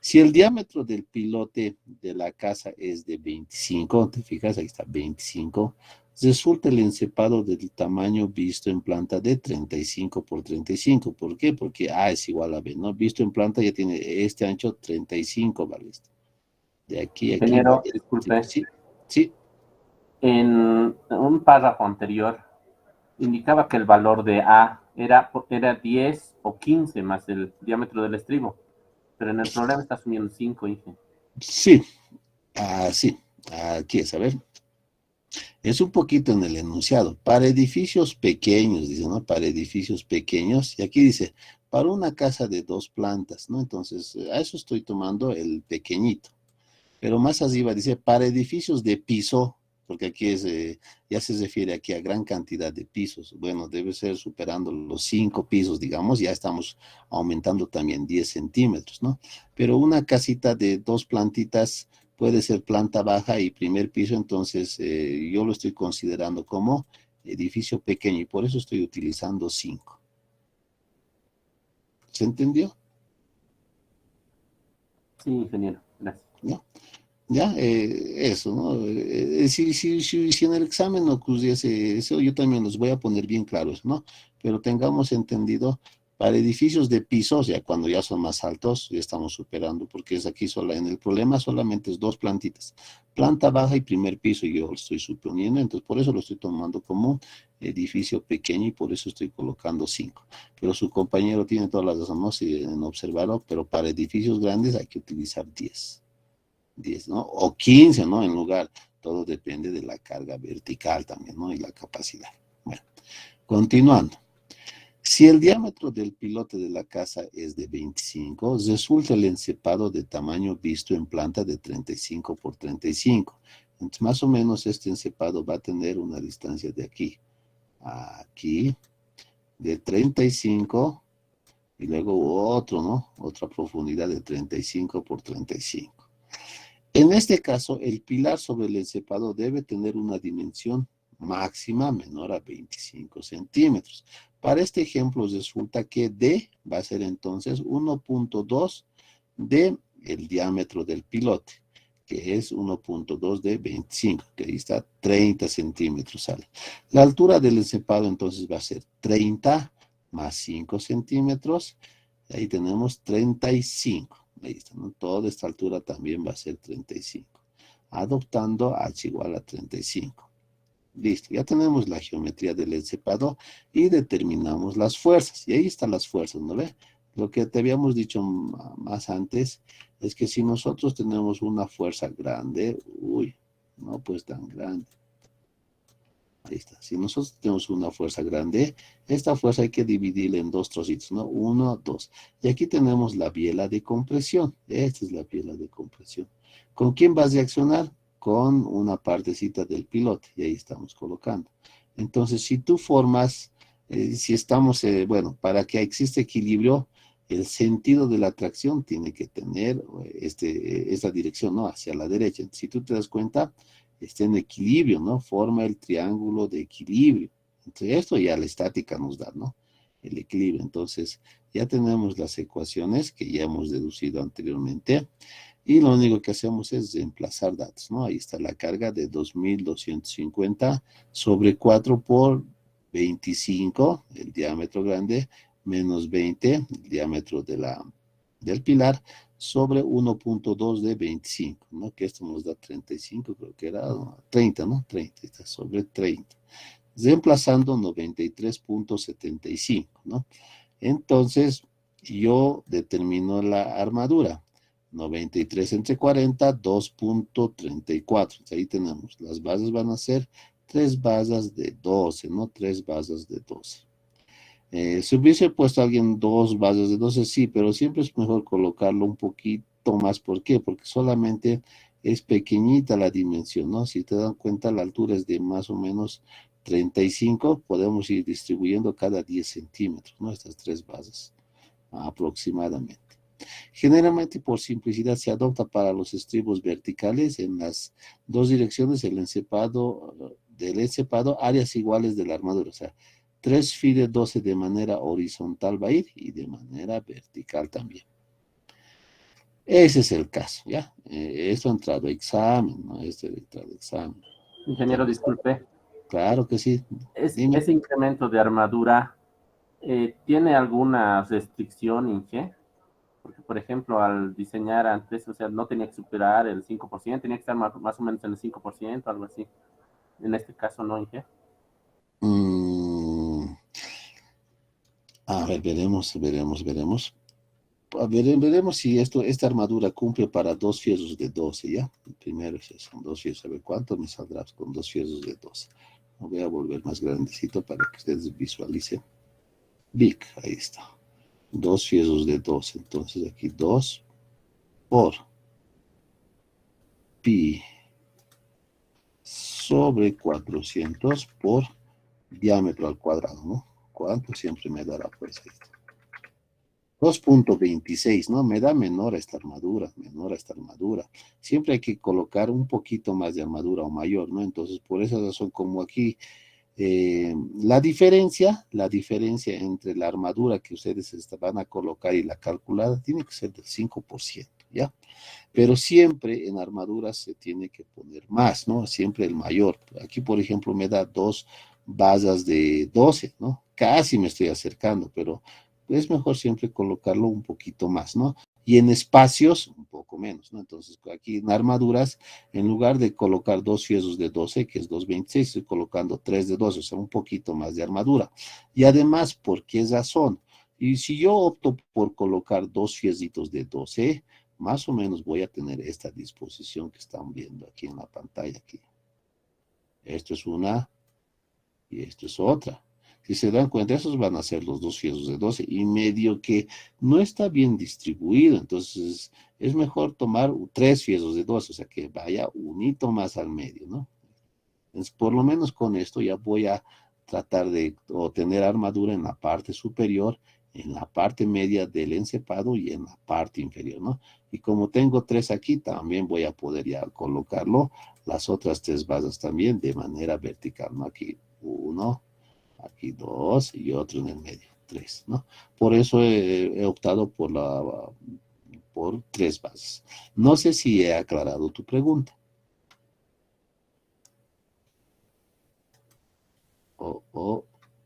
Si el diámetro del pilote de la casa es de 25, te fijas, ahí está 25, resulta el encepado del tamaño visto en planta de 35 por 35. ¿Por qué? Porque A es igual a B, ¿no? Visto en planta ya tiene este ancho 35, ¿vale? De aquí a aquí, Ingeniero, disculpe, sí, sí, en un párrafo anterior indicaba que el valor de A era 10 o 15 más el diámetro del estribo, pero en el problema está asumiendo 5, Inge. sí, así, aquí es, a ver. Es un poquito en el enunciado. Para edificios pequeños, dice, ¿no? Para edificios pequeños. Y aquí dice, para una casa de 2 plantas, ¿no? Entonces, a eso estoy tomando el pequeñito. Pero más arriba dice, para edificios de piso, porque aquí es, ya se refiere aquí a gran cantidad de pisos. Bueno, debe ser superando los 5 pisos, digamos, ya estamos aumentando también 10 centímetros, ¿no? Pero una casita de 2 plantitas puede ser planta baja y primer piso, entonces yo lo estoy considerando como edificio pequeño y por eso estoy utilizando 5. ¿Se entendió? Sí, ingeniero, gracias. ¿No? Ya, eso, ¿no? Si en el examen no ocurriese eso, yo también los voy a poner bien claros, ¿no? Pero tengamos entendido, para edificios de pisos, ya cuando ya son más altos, ya estamos superando, porque es aquí sola, en el problema solamente es 2 plantitas, planta baja y primer piso, y yo lo estoy suponiendo, entonces por eso lo estoy tomando como edificio pequeño y por eso estoy colocando 5. Pero su compañero tiene todas las razones, ¿no? Sí, en observarlo, pero para edificios grandes hay que utilizar 10, ¿no? O 15, ¿no? En lugar, todo depende de la carga vertical también, ¿no? Y la capacidad. Bueno, continuando. Si el diámetro del pilote de la casa es de 25, resulta el encepado de tamaño visto en planta de 35 por 35. Entonces, más o menos este encepado va a tener una distancia de aquí a aquí, de 35, y luego otro, ¿no? Otra profundidad de 35 por 35. En este caso, el pilar sobre el encepado debe tener una dimensión máxima menor a 25 centímetros. Para este ejemplo resulta que D va a ser entonces 1.2 de el diámetro del pilote, que es 1.2 de 25, que ahí está 30 centímetros sale. La altura del encepado entonces va a ser 30 más 5 centímetros, Ahí tenemos 35. Ahí está, ¿no? Toda esta altura también va a ser 35. Adoptando h igual a 35. Listo, ya tenemos la geometría del encepado y determinamos las fuerzas. Y ahí están las fuerzas, ¿no ve? Lo que te habíamos dicho más antes es que si nosotros tenemos una fuerza grande, uy, no pues tan grande. Ahí está. Si nosotros tenemos una fuerza grande, esta fuerza hay que dividirla en dos trocitos, ¿no? Uno, dos. Y aquí tenemos la biela de compresión. Esta es la biela de compresión. ¿Con quién vas a reaccionar? Con una partecita del pilote. Y ahí estamos colocando. Entonces, si tú formas, si estamos, para que exista equilibrio, el sentido de la tracción tiene que tener esta dirección, ¿no? Hacia la derecha. Si tú te das cuenta, está en equilibrio, ¿no? Forma el triángulo de equilibrio. Entre esto ya la estática nos da, ¿no? El equilibrio. Entonces, ya tenemos las ecuaciones que ya hemos deducido anteriormente. Y lo único que hacemos es reemplazar datos, ¿no? Ahí está la carga de 2250 sobre 4 por 25, el diámetro grande, menos 20, el diámetro del pilar, sobre 1.2 de 25, ¿no? Que esto nos da 35, creo que era 30, ¿no? 30, está sobre 30. Reemplazando 93.75, ¿no? Entonces, yo determino la armadura. 93 entre 40, 2.34. Ahí tenemos. Las bases van a ser 3 basas de 12, ¿no? 3 basas de 12. Si hubiese puesto a alguien 2 bases de 12, sí, pero siempre es mejor colocarlo un poquito más. ¿Por qué? Porque solamente es pequeñita la dimensión, ¿no? Si te dan cuenta, la altura es de más o menos 35, podemos ir distribuyendo cada 10 centímetros, ¿no? Estas 3 bases aproximadamente. Generalmente, por simplicidad, se adopta para los estribos verticales en las dos direcciones del encepado áreas iguales de la armadura. O sea, 3 phi de 12 de manera horizontal va a ir y de manera vertical también. Ese es el caso, ¿ya? Esto ha entrado a examen, ¿no? Esto ha entrado a examen. Ingeniero, disculpe. Claro que sí. Dime. ¿Ese incremento de armadura tiene alguna restricción, Inge? Porque, por ejemplo, al diseñar antes, o sea, no tenía que superar el 5%, tenía que estar más o menos en el 5%, algo así. En este caso, ¿no, Inge? Mm, a ver, veremos. A ver, veremos si esta armadura cumple para 2 fierros de 12, ¿ya? El primero es eso, 2 fierros. A ver, ¿cuánto me saldrá con 2 fierros de 12? Lo voy a volver más grandecito para que ustedes visualicen. Big, ahí está. 2 fierros de 12. Entonces aquí 2 por pi sobre 400 por diámetro al cuadrado, ¿no? ¿Cuánto siempre me dará? Pues ahí está. 2.26, ¿no? Me da menor esta armadura, menor esta armadura. Siempre hay que colocar un poquito más de armadura o mayor, ¿no? Entonces, por esa razón, como aquí, la diferencia entre la armadura que ustedes van a colocar y la calculada tiene que ser del 5%, ¿ya? Pero siempre en armaduras se tiene que poner más, ¿no? Siempre el mayor. Aquí, por ejemplo, me da 2 basas de 12, ¿no? Casi me estoy acercando, pero es mejor siempre colocarlo un poquito más, ¿no? Y en espacios, un poco menos, ¿no? Entonces, aquí en armaduras, en lugar de colocar 2 fierros de 12, que es 2.26, estoy colocando 3 de 12, o sea, un poquito más de armadura. Y además, ¿por qué razón? Y si yo opto por colocar 2 fierritos de 12, más o menos voy a tener esta disposición que están viendo aquí en la pantalla. Aquí. Esto es una y esto es otra. Si se dan cuenta, esos van a ser los 2 fierros de 12 y medio que no está bien distribuido. Entonces, es mejor tomar 3 fierros de 12, o sea, que vaya un hito más al medio, ¿no? Entonces, por lo menos con esto ya voy a tratar de obtener armadura en la parte superior, en la parte media del encepado y en la parte inferior, ¿no? Y como tengo 3 aquí, también voy a poder ya colocarlo, las otras 3 basas también de manera vertical, ¿no? Aquí 1, aquí 2 y otro en el medio, 3, ¿no? Por eso he optado por 3 bases. No sé si he aclarado tu pregunta.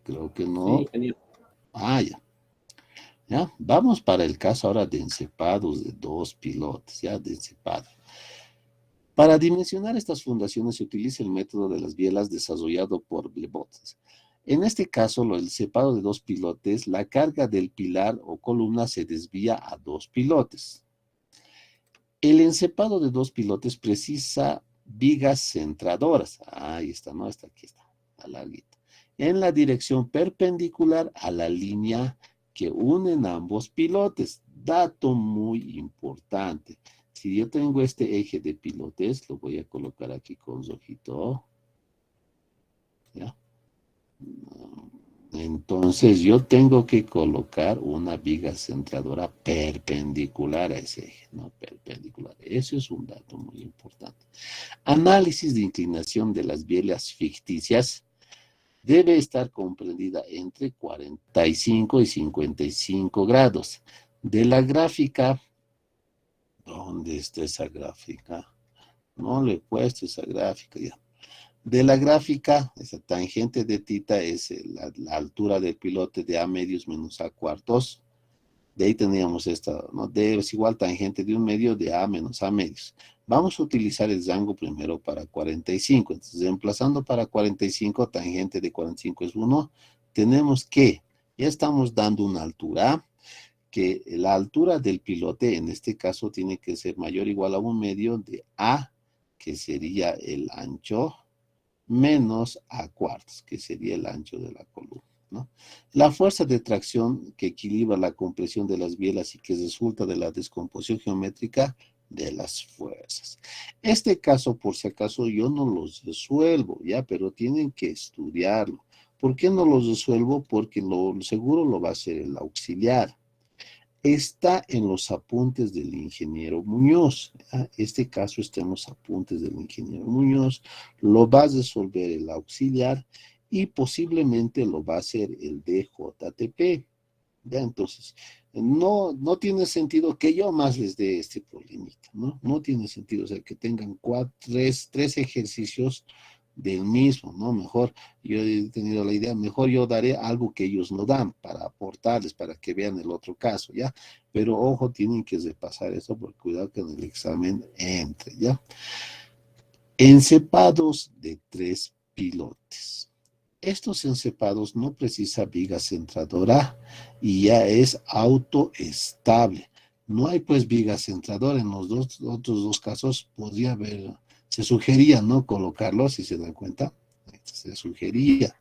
Creo que Sí, no. ingeniero. Ah, ya. ¿Ya? Vamos para el caso ahora de encepados de dos pilotes, ¿ya? De encepado. Para dimensionar estas fundaciones se utiliza el método de las bielas desarrollado por Blevot. En este caso, el cepado de dos pilotes, la carga del pilar o columna se desvía a dos pilotes. El encepado de dos pilotes precisa vigas centradoras. Ahí está, ¿no? Está aquí, está, la larguita. En la dirección perpendicular a la línea que unen ambos pilotes. Dato muy importante. Si yo tengo este eje de pilotes, lo voy a colocar aquí con rojito. ¿Ya? Entonces yo tengo que colocar una viga centradora perpendicular a ese eje, ¿no? Perpendicular. Eso es un dato muy importante. Análisis de inclinación de las bielas ficticias debe estar comprendida entre 45 y 55 grados. De la gráfica, ¿dónde está esa gráfica? No le he puesto esa gráfica ya. De la gráfica, esa tangente de tita es la altura del pilote de A medios menos A cuartos. De ahí teníamos esta, ¿no? D es igual tangente de un medio de A menos A medios. Vamos a utilizar el rango primero para 45. Entonces, reemplazando para 45, tangente de 45 es 1. Tenemos que, ya estamos dando una altura, que la altura del pilote en este caso tiene que ser mayor o igual a un medio de A, que sería el ancho, menos A cuartos, que sería el ancho de la columna, ¿no? La fuerza de tracción que equilibra la compresión de las bielas y que resulta de la descomposición geométrica de las fuerzas. Este caso, por si acaso, yo no los resuelvo, ¿ya? Pero tienen que estudiarlo. ¿Por qué no los resuelvo? Porque lo seguro lo va a hacer el auxiliar. Está en los apuntes del ingeniero Muñoz. Este caso está en los apuntes del ingeniero Muñoz. Lo va a resolver el auxiliar y posiblemente lo va a hacer el DJTP. Ya, entonces, no tiene sentido que yo más les dé este problemita, ¿no? No tiene sentido, o sea, que tengan tres ejercicios del mismo, ¿no? Mejor, yo he tenido la idea, mejor yo daré algo que ellos no dan para aportarles, para que vean el otro caso, ¿ya? Pero ojo, tienen que repasar eso, porque cuidado que en el examen entre, ¿ya? Encepados de tres pilotes. Estos encepados no precisa viga centradora y ya es autoestable. No hay pues viga centradora. En los otros dos casos podría haber, se sugería, ¿no? Colocarlo, si se dan cuenta, se sugería,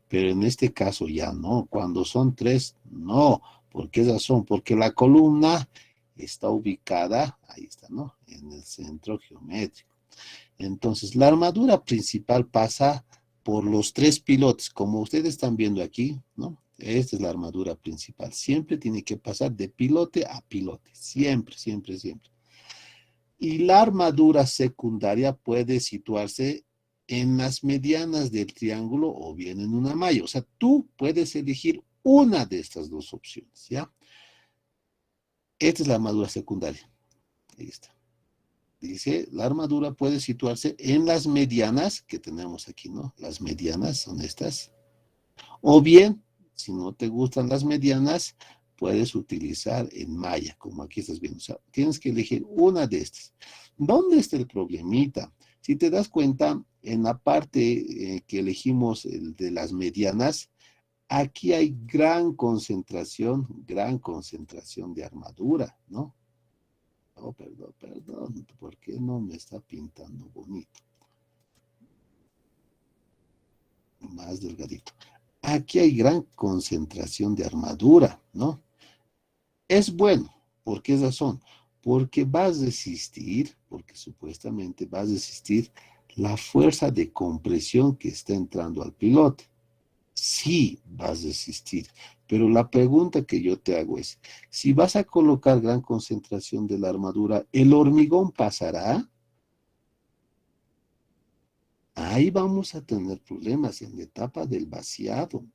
pero en este caso ya no. Cuando son tres, no. ¿Por qué razón? Porque la columna está ubicada, ahí está, ¿no? En el centro geométrico. Entonces, la armadura principal pasa por los tres pilotes, como ustedes están viendo aquí, ¿no? Esta es la armadura principal. Siempre tiene que pasar de pilote a pilote. Siempre, siempre, siempre. Y la armadura secundaria puede situarse en las medianas del triángulo o bien en una malla. O sea, tú puedes elegir una de estas dos opciones, ¿ya? Esta es la armadura secundaria. Ahí está. Dice, la armadura puede situarse en las medianas que tenemos aquí, ¿no? Las medianas son estas. O bien, si no te gustan las medianas, puedes utilizar en malla, como aquí estás viendo. O sea, tienes que elegir una de estas. ¿Dónde está el problemita? Si te das cuenta, en la parte que elegimos el de las medianas, aquí hay gran concentración de armadura, ¿no? Oh, perdón, ¿por qué no me está pintando bonito? Más delgadito. Aquí hay gran concentración de armadura, ¿no? Es bueno. ¿Por qué razón? Porque va a resistir, porque supuestamente va a resistir la fuerza de compresión que está entrando al pilote. Sí, vas a resistir. Pero la pregunta que yo te hago es, si vas a colocar gran concentración de la armadura, ¿el hormigón pasará? Ahí vamos a tener problemas en la etapa del vaciado,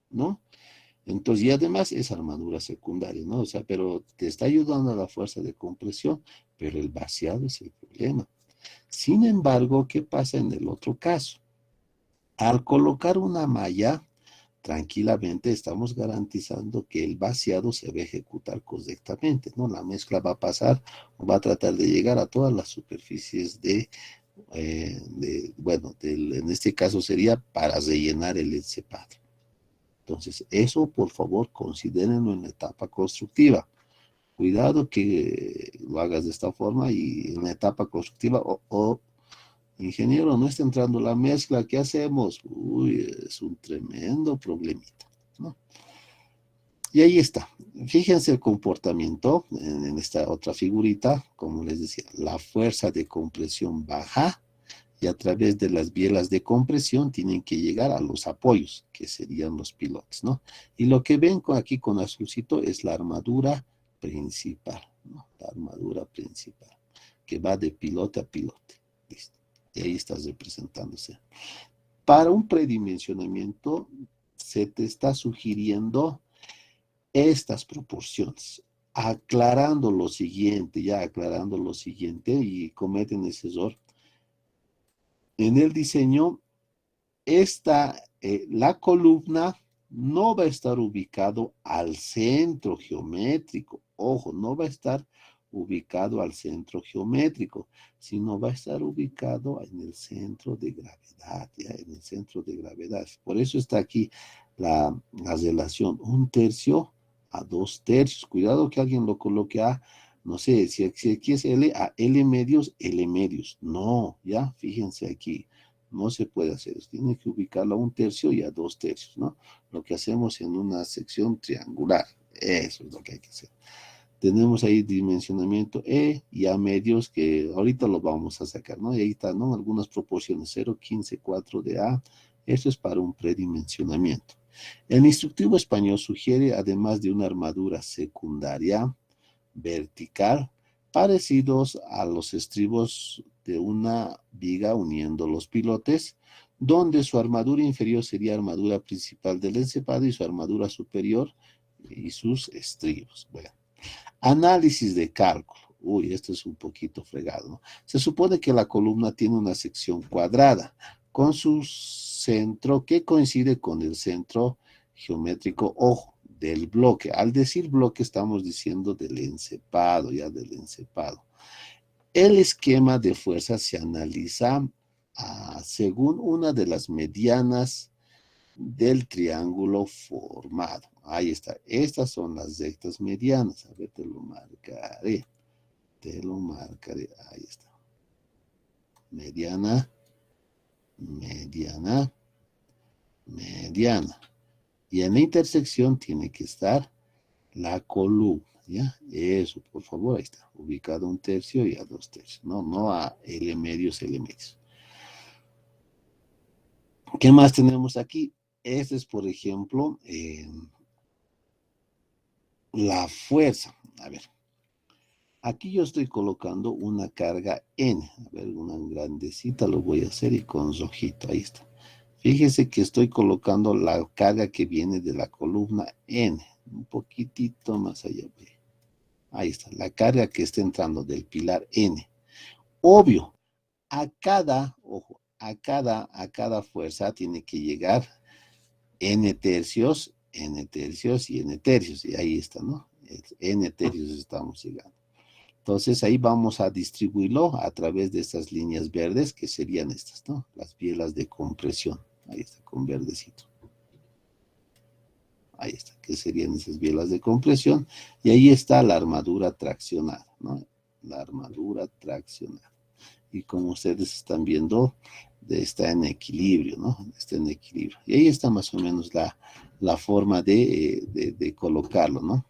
¿no? Entonces, y además es armadura secundaria, ¿no? O sea, pero te está ayudando a la fuerza de compresión, pero el vaciado es el problema. Sin embargo, ¿qué pasa en el otro caso? Al colocar una malla, tranquilamente estamos garantizando que el vaciado se va a ejecutar correctamente, ¿no? La mezcla va a pasar o va a tratar de llegar a todas las superficies bueno, en este caso sería para rellenar el encepado. Entonces, eso por favor considérenlo en la etapa constructiva. Cuidado que lo hagas de esta forma y en la etapa constructiva, ingeniero, no está entrando la mezcla, ¿qué hacemos? Uy, es un tremendo problemita, ¿no? Y ahí está. Fíjense el comportamiento en esta otra figurita, como les decía, la fuerza de compresión baja y a través de las bielas de compresión tienen que llegar a los apoyos, que serían los pilotes, ¿no? Y lo que ven aquí con azulcito es la armadura principal, ¿no? La armadura principal, que va de pilote a pilote. Listo. Y ahí está representándose. Para un predimensionamiento se te está sugiriendo estas proporciones, aclarando lo siguiente, y cometen ese error. En el diseño, la columna no va a estar ubicado al centro geométrico. Ojo, no va a estar ubicado al centro geométrico, sino va a estar ubicado en el centro de gravedad, ¿ya? En el centro de gravedad. Por eso está aquí la relación 1/3 a 2/3. Cuidado que alguien lo coloque a, no sé, si aquí es L, a L medios, L medios. No, ya, fíjense aquí. No se puede hacer eso, tiene que ubicarlo a 1/3 y a 2/3, ¿no? Lo que hacemos en una sección triangular, eso es lo que hay que hacer. Tenemos ahí dimensionamiento E y A medios, que ahorita lo vamos a sacar, ¿no? Y ahí están, ¿no? Algunas proporciones, 0, 15, 4 de A, eso es para un predimensionamiento. El instructivo español sugiere, además de una armadura secundaria vertical, parecidos a los estribos de una viga uniendo los pilotes, donde su armadura inferior sería armadura principal del encepado y su armadura superior y sus estribos. Bueno, análisis de cálculo. Uy, esto es un poquito fregado, ¿no? Se supone que la columna tiene una sección cuadrada con su centro que coincide con el centro geométrico, ojo, del bloque. Al decir bloque estamos diciendo del encepado, ya del encepado. El esquema de fuerza se analiza según una de las medianas del triángulo formado. Ahí está. Estas son las rectas medianas. A ver, te lo marcaré. Ahí está. Mediana, mediana, mediana. Y en la intersección tiene que estar la columna, ¿ya? Eso, por favor, ahí está. Ubicado a 1/3 y a 2/3. No a L medios, L medios. ¿Qué más tenemos aquí? Este es, por ejemplo, la fuerza. A ver. Aquí yo estoy colocando una carga N. A ver, una grandecita lo voy a hacer y con rojito. Ahí está. Fíjese que estoy colocando la carga que viene de la columna N. Un poquitito más allá. Ahí está. La carga que está entrando del pilar N. Obvio, ojo, a cada fuerza tiene que llegar N tercios y N tercios. Y ahí está, ¿no? N tercios estamos llegando. Entonces ahí vamos a distribuirlo a través de estas líneas verdes, que serían estas, ¿no? Las bielas de compresión. Ahí está, con verdecito. Ahí está, que serían esas bielas de compresión. Y ahí está la armadura traccionada, ¿no? La armadura traccionada. Y como ustedes están viendo, está en equilibrio, ¿no? Está en equilibrio. Y ahí está más o menos la forma de colocarlo, ¿no?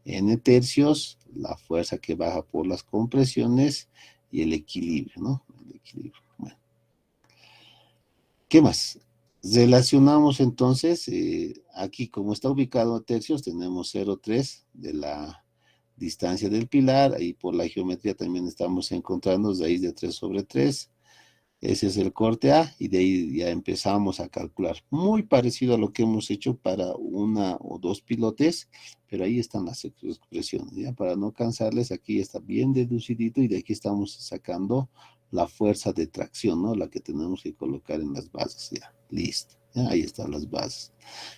N tercios, la fuerza que baja por las compresiones y el equilibrio, ¿no? El equilibrio. Bueno. ¿Qué más? Relacionamos entonces, aquí como está ubicado a tercios, tenemos 0,3 de la distancia del pilar, ahí por la geometría también estamos encontrando raíz de 3/3. Ese es el corte A y de ahí ya empezamos a calcular. Muy parecido a lo que hemos hecho para una o dos pilotes, pero ahí están las expresiones. ¿Ya? Para no cansarles, aquí está bien deducidito y de aquí estamos sacando la fuerza de tracción, ¿no? La que tenemos que colocar en las bases. Ya, listo. ¿Ya? Ahí están las bases.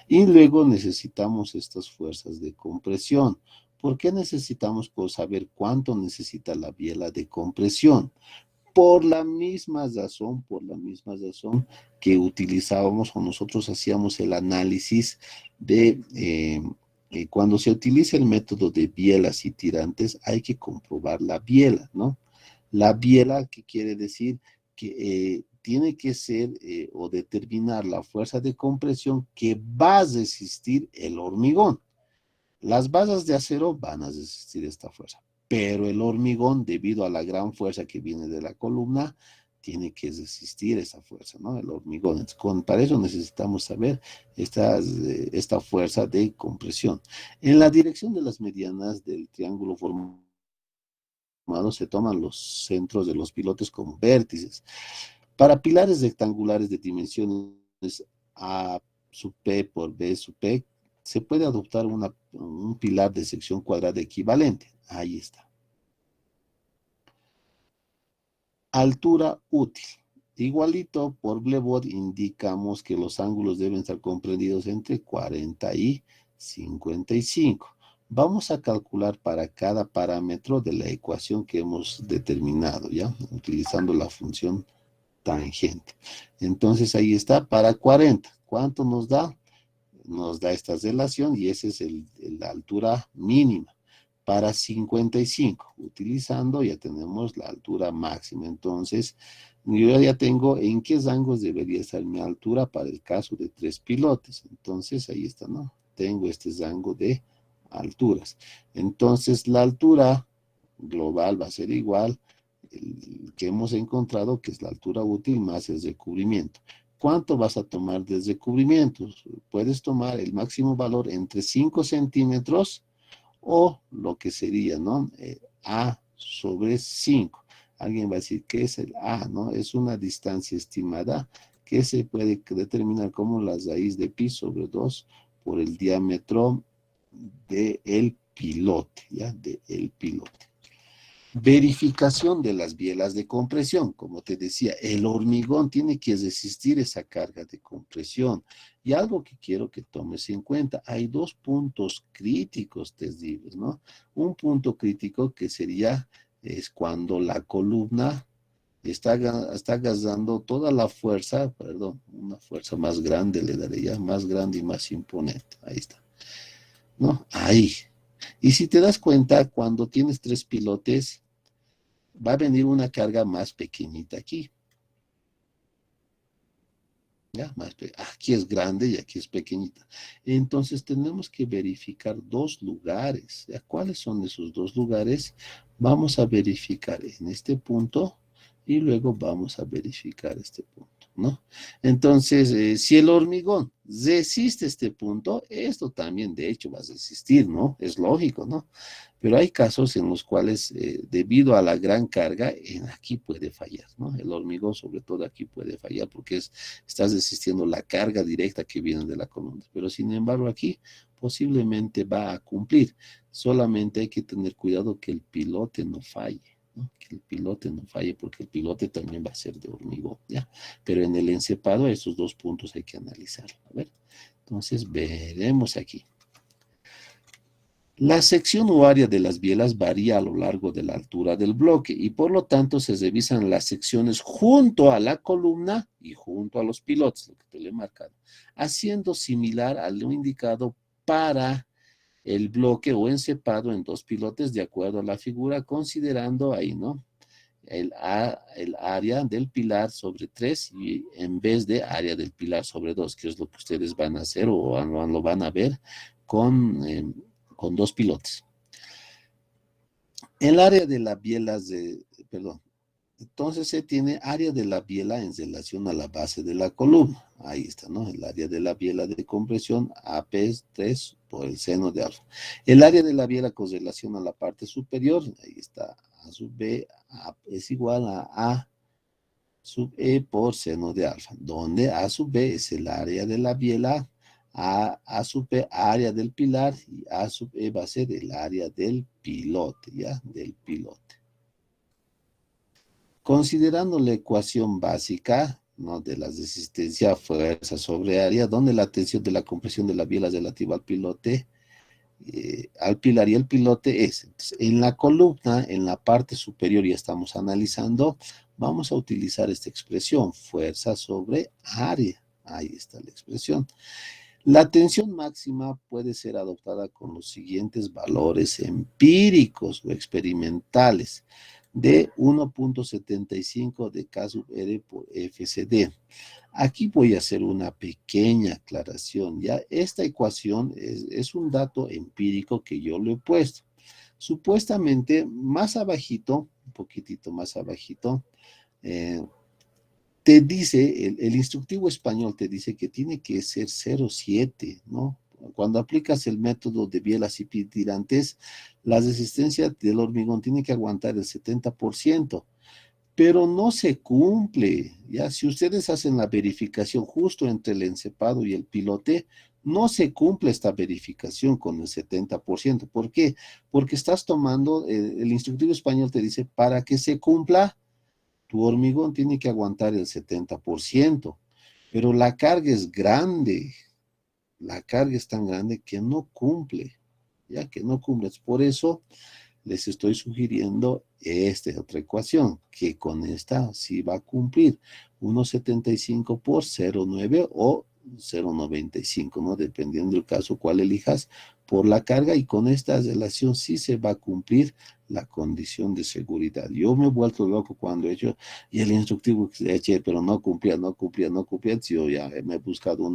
Y luego necesitamos estas fuerzas de compresión. ¿Por qué necesitamos? Por saber cuánto necesita la biela de compresión. Por la misma razón que utilizábamos o nosotros hacíamos el análisis de cuando se utiliza el método de bielas y tirantes, hay que comprobar la biela, ¿no? La biela, ¿qué quiere decir? Que tiene que ser o determinar la fuerza de compresión que va a resistir el hormigón. Las basas de acero van a resistir esta fuerza, pero el hormigón, debido a la gran fuerza que viene de la columna, tiene que resistir esa fuerza, ¿no? El hormigón. Entonces, para eso necesitamos saber esta fuerza de compresión. En la dirección de las medianas del triángulo formado se toman los centros de los pilotes como vértices. Para pilares rectangulares de dimensiones A sub P por B sub P, se puede adoptar un pilar de sección cuadrada equivalente. Ahí está. Altura útil. Igualito por Blevod indicamos que los ángulos deben estar comprendidos entre 40 y 55. Vamos a calcular para cada parámetro de la ecuación que hemos determinado, ¿ya? Utilizando la función tangente. Entonces ahí está, para 40. ¿Cuánto nos da? Nos da esta relación y esa es la altura mínima. Para 55, utilizando ya tenemos la altura máxima. Entonces, yo ya tengo en qué rangos debería estar mi altura para el caso de 3 pilotes. Entonces, ahí está, ¿no? Tengo este rango de alturas. Entonces, la altura global va a ser igual que hemos encontrado, que es la altura útil más el recubrimiento. ¿Cuánto vas a tomar de recubrimiento? Puedes tomar el máximo valor entre 5 centímetros o lo que sería, ¿no? A sobre 5. Alguien va a decir, ¿qué es el A? ¿No? Es una distancia estimada que se puede determinar como la raíz de pi sobre 2 por el diámetro del pilote, ¿ya? Del pilote. Verificación de las bielas de compresión. Como te decía, el hormigón tiene que resistir esa carga de compresión. Y algo que quiero que tomes en cuenta, hay dos puntos críticos terribles, ¿no? Un punto crítico que es cuando la columna está agarrando toda la fuerza, perdón, una fuerza más grande le daré ya, más grande y más imponente. Ahí está, ¿no? Ahí. Y si te das cuenta, cuando tienes 3 pilotes, va a venir una carga más pequeñita aquí. ¿Ya? Aquí es grande y aquí es pequeñita. Entonces tenemos que verificar 2 lugares. ¿Ya? ¿Cuáles son esos 2 lugares? Vamos a verificar en este punto y luego vamos a verificar este punto, ¿no? Entonces, si el hormigón resiste este punto, esto también de hecho va a resistir, ¿no? Es lógico, ¿no? Pero hay casos en los cuales, debido a la gran carga, aquí puede fallar, ¿no? El hormigón, sobre todo, aquí puede fallar porque estás resistiendo la carga directa que viene de la columna. Pero sin embargo, aquí posiblemente va a cumplir. Solamente hay que tener cuidado que el pilote no falle, ¿no? Que el pilote no falle porque el pilote también va a ser de hormigón, ¿ya? Pero en el encepado, esos 2 puntos hay que analizarlo. A ver, entonces veremos aquí. La sección o área de las bielas varía a lo largo de la altura del bloque y por lo tanto se revisan las secciones junto a la columna y junto a los pilotes, lo que te lo he marcado, haciendo similar a lo indicado para el bloque o encepado en 2 pilotes de acuerdo a la figura, considerando ahí, ¿no? El área del pilar sobre 3 y en vez de área del pilar sobre 2, que es lo que ustedes van a hacer o lo van a ver con 2 pilotes. El área de la biela perdón, entonces se tiene área de la biela en relación a la base de la columna. Ahí está, ¿no? El área de la biela de compresión, AP es 3 por el seno de alfa. El área de la biela con relación a la parte superior, ahí está, A sub B es igual a sub E por seno de alfa, donde A sub B es el área de la biela, A sub P área del pilar y A sub E va a ser el área del pilote, ¿ya? Del pilote. Considerando la ecuación básica, ¿no? De la resistencia fuerza sobre área, donde la tensión de la compresión de la biela relativa al pilote, al pilar y el pilote es. Entonces, en la columna, en la parte superior, ya estamos analizando, vamos a utilizar esta expresión, fuerza sobre área. Ahí está la expresión. La tensión máxima puede ser adoptada con los siguientes valores empíricos o experimentales de 1.75 de K sub R por FCD. Aquí voy a hacer una pequeña aclaración. Ya esta ecuación es un dato empírico que yo lo he puesto. Supuestamente más abajito, un poquitito más abajito, eh, te dice, el instructivo español te dice que tiene que ser 0,7, ¿no? Cuando aplicas el método de bielas y tirantes, la resistencia del hormigón tiene que aguantar el 70%, pero no se cumple, ¿ya? Si ustedes hacen la verificación justo entre el encepado y el pilote, no se cumple esta verificación con el 70%. ¿Por qué? Porque estás tomando, el instructivo español te dice, para que se cumpla, tu hormigón tiene que aguantar el 70%, pero la carga es grande, la carga es tan grande que no cumple, ya que no cumple. Por eso les estoy sugiriendo esta otra ecuación, que con esta sí va a cumplir 1,75 por 0,9 o 0,95, ¿no? Dependiendo del caso cuál elijas por la carga, y con esta relación sí se va a cumplir la condición de seguridad. Yo me he vuelto loco cuando he hecho, y el instructivo que eché, pero no cumplía, no cumplía, no cumplía. Yo ya me he buscado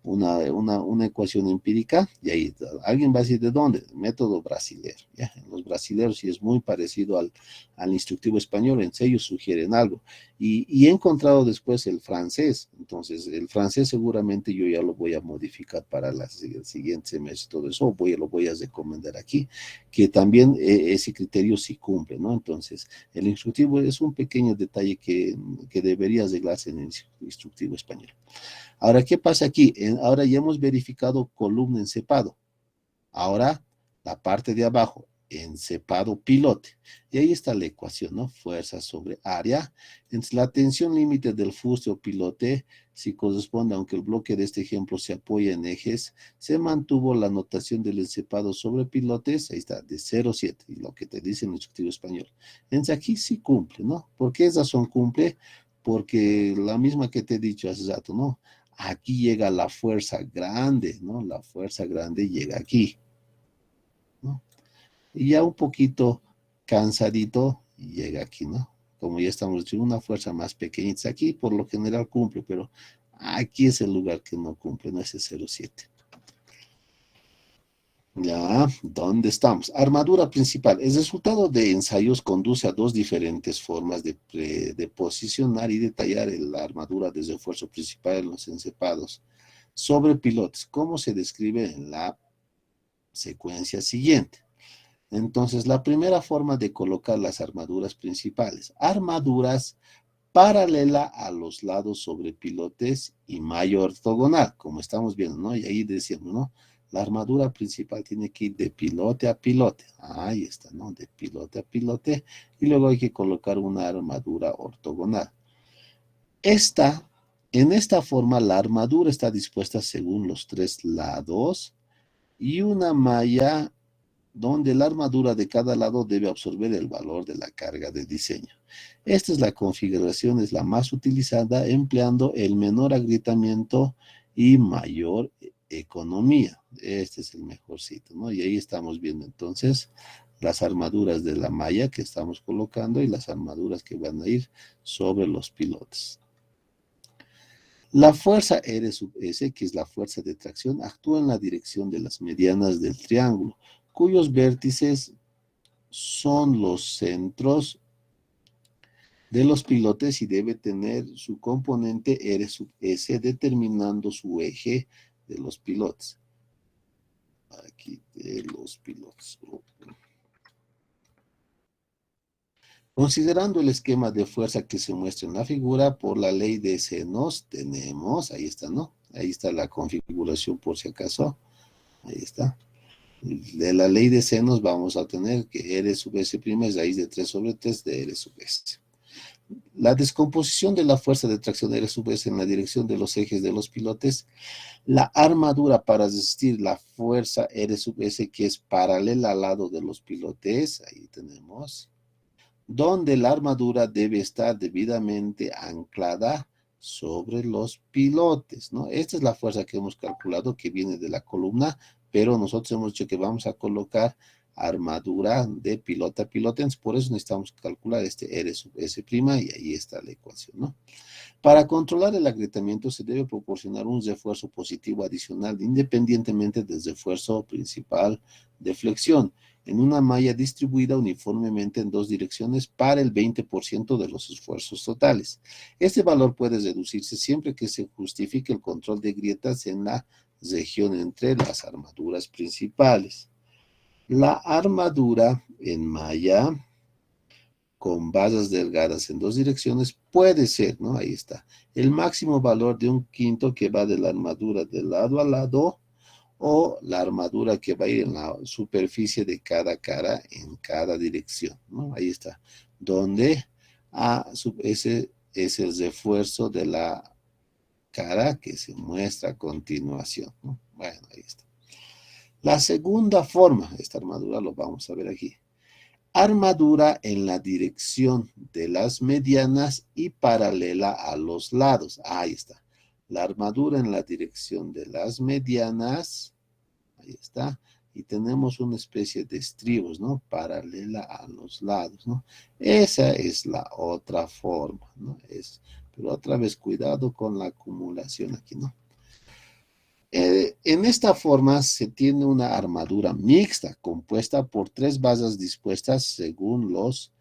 una ecuación empírica, y ahí alguien va a decir, ¿de dónde? Método brasilero, ¿ya? Los brasileros sí es muy parecido al instructivo español, en ellos sugieren algo, y he encontrado después el francés. Entonces el francés seguramente yo ya lo voy a modificar para el siguiente semestre, todo eso lo voy a recomendar aquí, que también ese criterio sí cumple, ¿no? Entonces el instructivo es un pequeño detalle que debería arreglarse en el instructivo español. Ahora, ¿qué pasa aquí? Ahora ya hemos verificado columna encepado. Ahora, la parte de abajo, encepado pilote. Y ahí está la ecuación, ¿no? Fuerza sobre área. Entonces, la tensión límite del fuste o pilote, si corresponde, aunque el bloque de este ejemplo se apoya en ejes, se mantuvo la notación del encepado sobre pilotes, ahí está, de 0,7, y lo que te dice el instructivo español. Entonces, aquí sí cumple, ¿no? ¿Por qué esa razón cumple? Porque la misma que te he dicho hace rato, ¿no? Aquí llega la fuerza grande, ¿no? La fuerza grande llega aquí, ¿no? Y ya un poquito cansadito llega aquí, ¿no? Como ya estamos diciendo, una fuerza más pequeñita. Aquí por lo general cumple, pero aquí es el lugar que no cumple, no es el 0,7. Ya, ¿dónde estamos? Armadura principal. El resultado de ensayos conduce a dos diferentes formas de posicionar y detallar la armadura de refuerzo principal en los encepados sobre pilotes, como se describe en la secuencia siguiente. Entonces, la primera forma de colocar las armaduras principales. Armaduras paralela a los lados sobre pilotes y malla ortogonal, como estamos viendo, ¿no? Y ahí decíamos, ¿no? La armadura principal tiene que ir de pilote a pilote. Ahí está, ¿no? De pilote a pilote. Y luego hay que colocar una armadura ortogonal. En esta forma, la armadura está dispuesta según los tres lados y una malla donde la armadura de cada lado debe absorber el valor de la carga de diseño. Esta es la configuración, es la más utilizada, empleando el menor agrietamiento y mayor economía. Este es el mejor sitio, ¿no? Y ahí estamos viendo entonces las armaduras de la malla que estamos colocando y las armaduras que van a ir sobre los pilotes. La fuerza R sub S, que es la fuerza de tracción, actúa en la dirección de las medianas del triángulo, cuyos vértices son los centros de los pilotes y debe tener su componente R sub S determinando su eje de los pilotes. Aquí de los pilotes. Considerando el esquema de fuerza que se muestra en la figura, por la ley de senos tenemos, ahí está, ¿no? Ahí está la configuración por si acaso. Ahí está. De la ley de senos vamos a tener que R sub S' es raíz de 3 sobre 3 de R sub S. La descomposición de la fuerza de tracción R sub S en la dirección de los ejes de los pilotes, la armadura para resistir la fuerza R sub S que es paralela al lado de los pilotes, ahí tenemos, donde la armadura debe estar debidamente anclada sobre los pilotes, ¿no? Esta es la fuerza que hemos calculado que viene de la columna, pero nosotros hemos dicho que vamos a colocar armadura de piloto a pilotens, por eso necesitamos calcular este R sub S' y ahí está la ecuación, ¿no? Para controlar el agrietamiento se debe proporcionar un refuerzo positivo adicional independientemente del refuerzo principal de flexión en una malla distribuida uniformemente en dos direcciones para el 20% de los esfuerzos totales. Este valor puede reducirse siempre que se justifique el control de grietas en la región entre las armaduras principales. La armadura en malla con basas delgadas en dos direcciones puede ser, ¿no? Ahí está. El máximo valor de un quinto que va de la armadura de lado a lado o la armadura que va a ir en la superficie de cada cara en cada dirección, ¿no? Ahí está. Donde A sub S es el refuerzo de la cara que se muestra a continuación, ¿no? Bueno, ahí está. La segunda forma, esta armadura lo vamos a ver aquí. Armadura en la dirección de las medianas y paralela a los lados. Ahí está. La armadura en la dirección de las medianas. Ahí está. Y tenemos una especie de estribos, ¿no? Paralela a los lados, ¿no? Esa es la otra forma, ¿no? Pero otra vez, cuidado con la acumulación aquí, ¿no? En esta forma se tiene una armadura mixta compuesta por tres basas dispuestas según los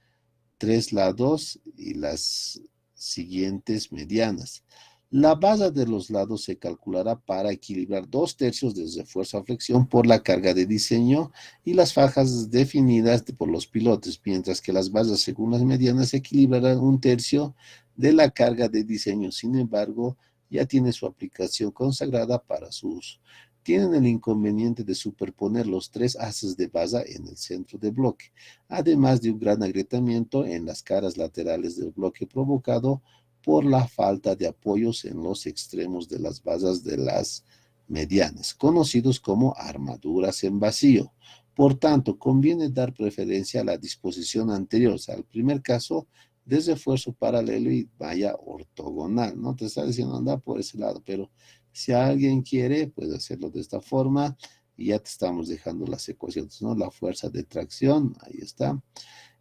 tres lados y las siguientes medianas. La base de los lados se calculará para equilibrar 2/3 del refuerzo a flexión por la carga de diseño y las fajas definidas por los pilotes, mientras que las bases según las medianas equilibrarán 1/3 de la carga de diseño. Sin embargo, ya tiene su aplicación consagrada para su uso. Tienen el inconveniente de superponer los tres haces de base en el centro del bloque, además de un gran agrietamiento en las caras laterales del bloque provocado por la falta de apoyos en los extremos de las bases de las medianas, conocidos como armaduras en vacío. Por tanto, conviene dar preferencia a la disposición anterior, o sea, al primer caso, de refuerzo paralelo y malla ortogonal. No te está diciendo anda por ese lado, pero si alguien quiere, puede hacerlo de esta forma y ya te estamos dejando las ecuaciones, ¿no? La fuerza de tracción, ahí está.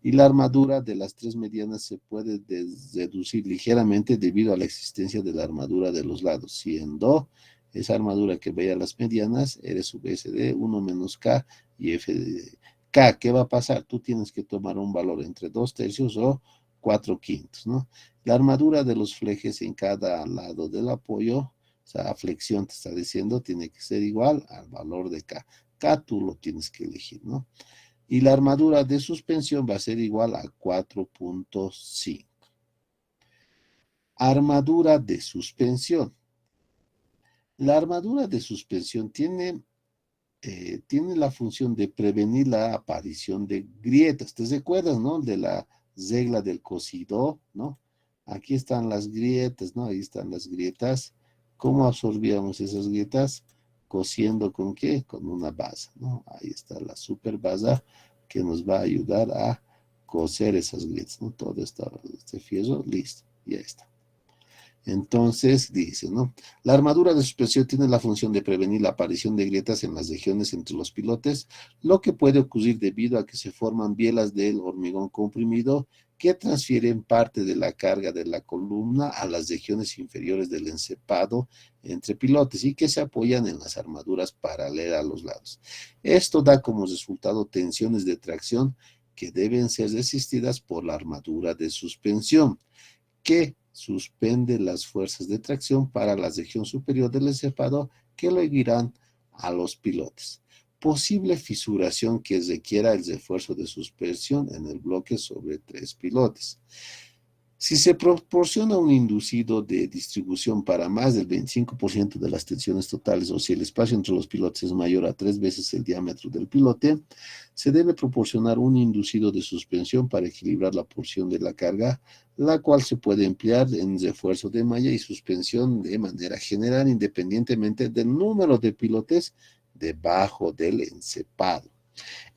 Y la armadura de las tres medianas se puede reducir ligeramente debido a la existencia de la armadura de los lados, siendo esa armadura que vaya a las medianas, R sub S de 1 menos K y F de K. ¿Qué va a pasar? Tú tienes que tomar un valor entre 2/3 o 4/5, ¿no? La armadura de los flejes en cada lado del apoyo, o sea, flexión te está diciendo, tiene que ser igual al valor de K. K tú lo tienes que elegir, ¿no? Y la armadura de suspensión va a ser igual a 4.5. Armadura de suspensión. La armadura de suspensión tiene la función de prevenir la aparición de grietas. ¿Te recuerdas, no? De la regla del cosido, ¿no? Aquí están las grietas, ¿no? Ahí están las grietas. ¿Cómo absorbíamos esas grietas? Cosiendo ¿con qué? Con una base, ¿no? Ahí está la super base que nos va a ayudar a coser esas grietas, ¿no? Todo este fierro, listo, ya está. Entonces dice, ¿no? La armadura de suspensión tiene la función de prevenir la aparición de grietas en las regiones entre los pilotes, lo que puede ocurrir debido a que se forman bielas del hormigón comprimido que transfieren parte de la carga de la columna a las regiones inferiores del encepado entre pilotes y que se apoyan en las armaduras paralelas a los lados. Esto da como resultado tensiones de tracción que deben ser resistidas por la armadura de suspensión, que suspende las fuerzas de tracción para la región superior del encepado que lo guiarán a los pilotes. Posible fisuración que requiera el refuerzo de suspensión en el bloque sobre tres pilotes. Si se proporciona un inducido de distribución para más del 25% de las tensiones totales, o si el espacio entre los pilotes es mayor a 3 veces el diámetro del pilote, se debe proporcionar un inducido de suspensión para equilibrar la porción de la carga, la cual se puede emplear en refuerzo de malla y suspensión de manera general, independientemente del número de pilotes debajo del encepado.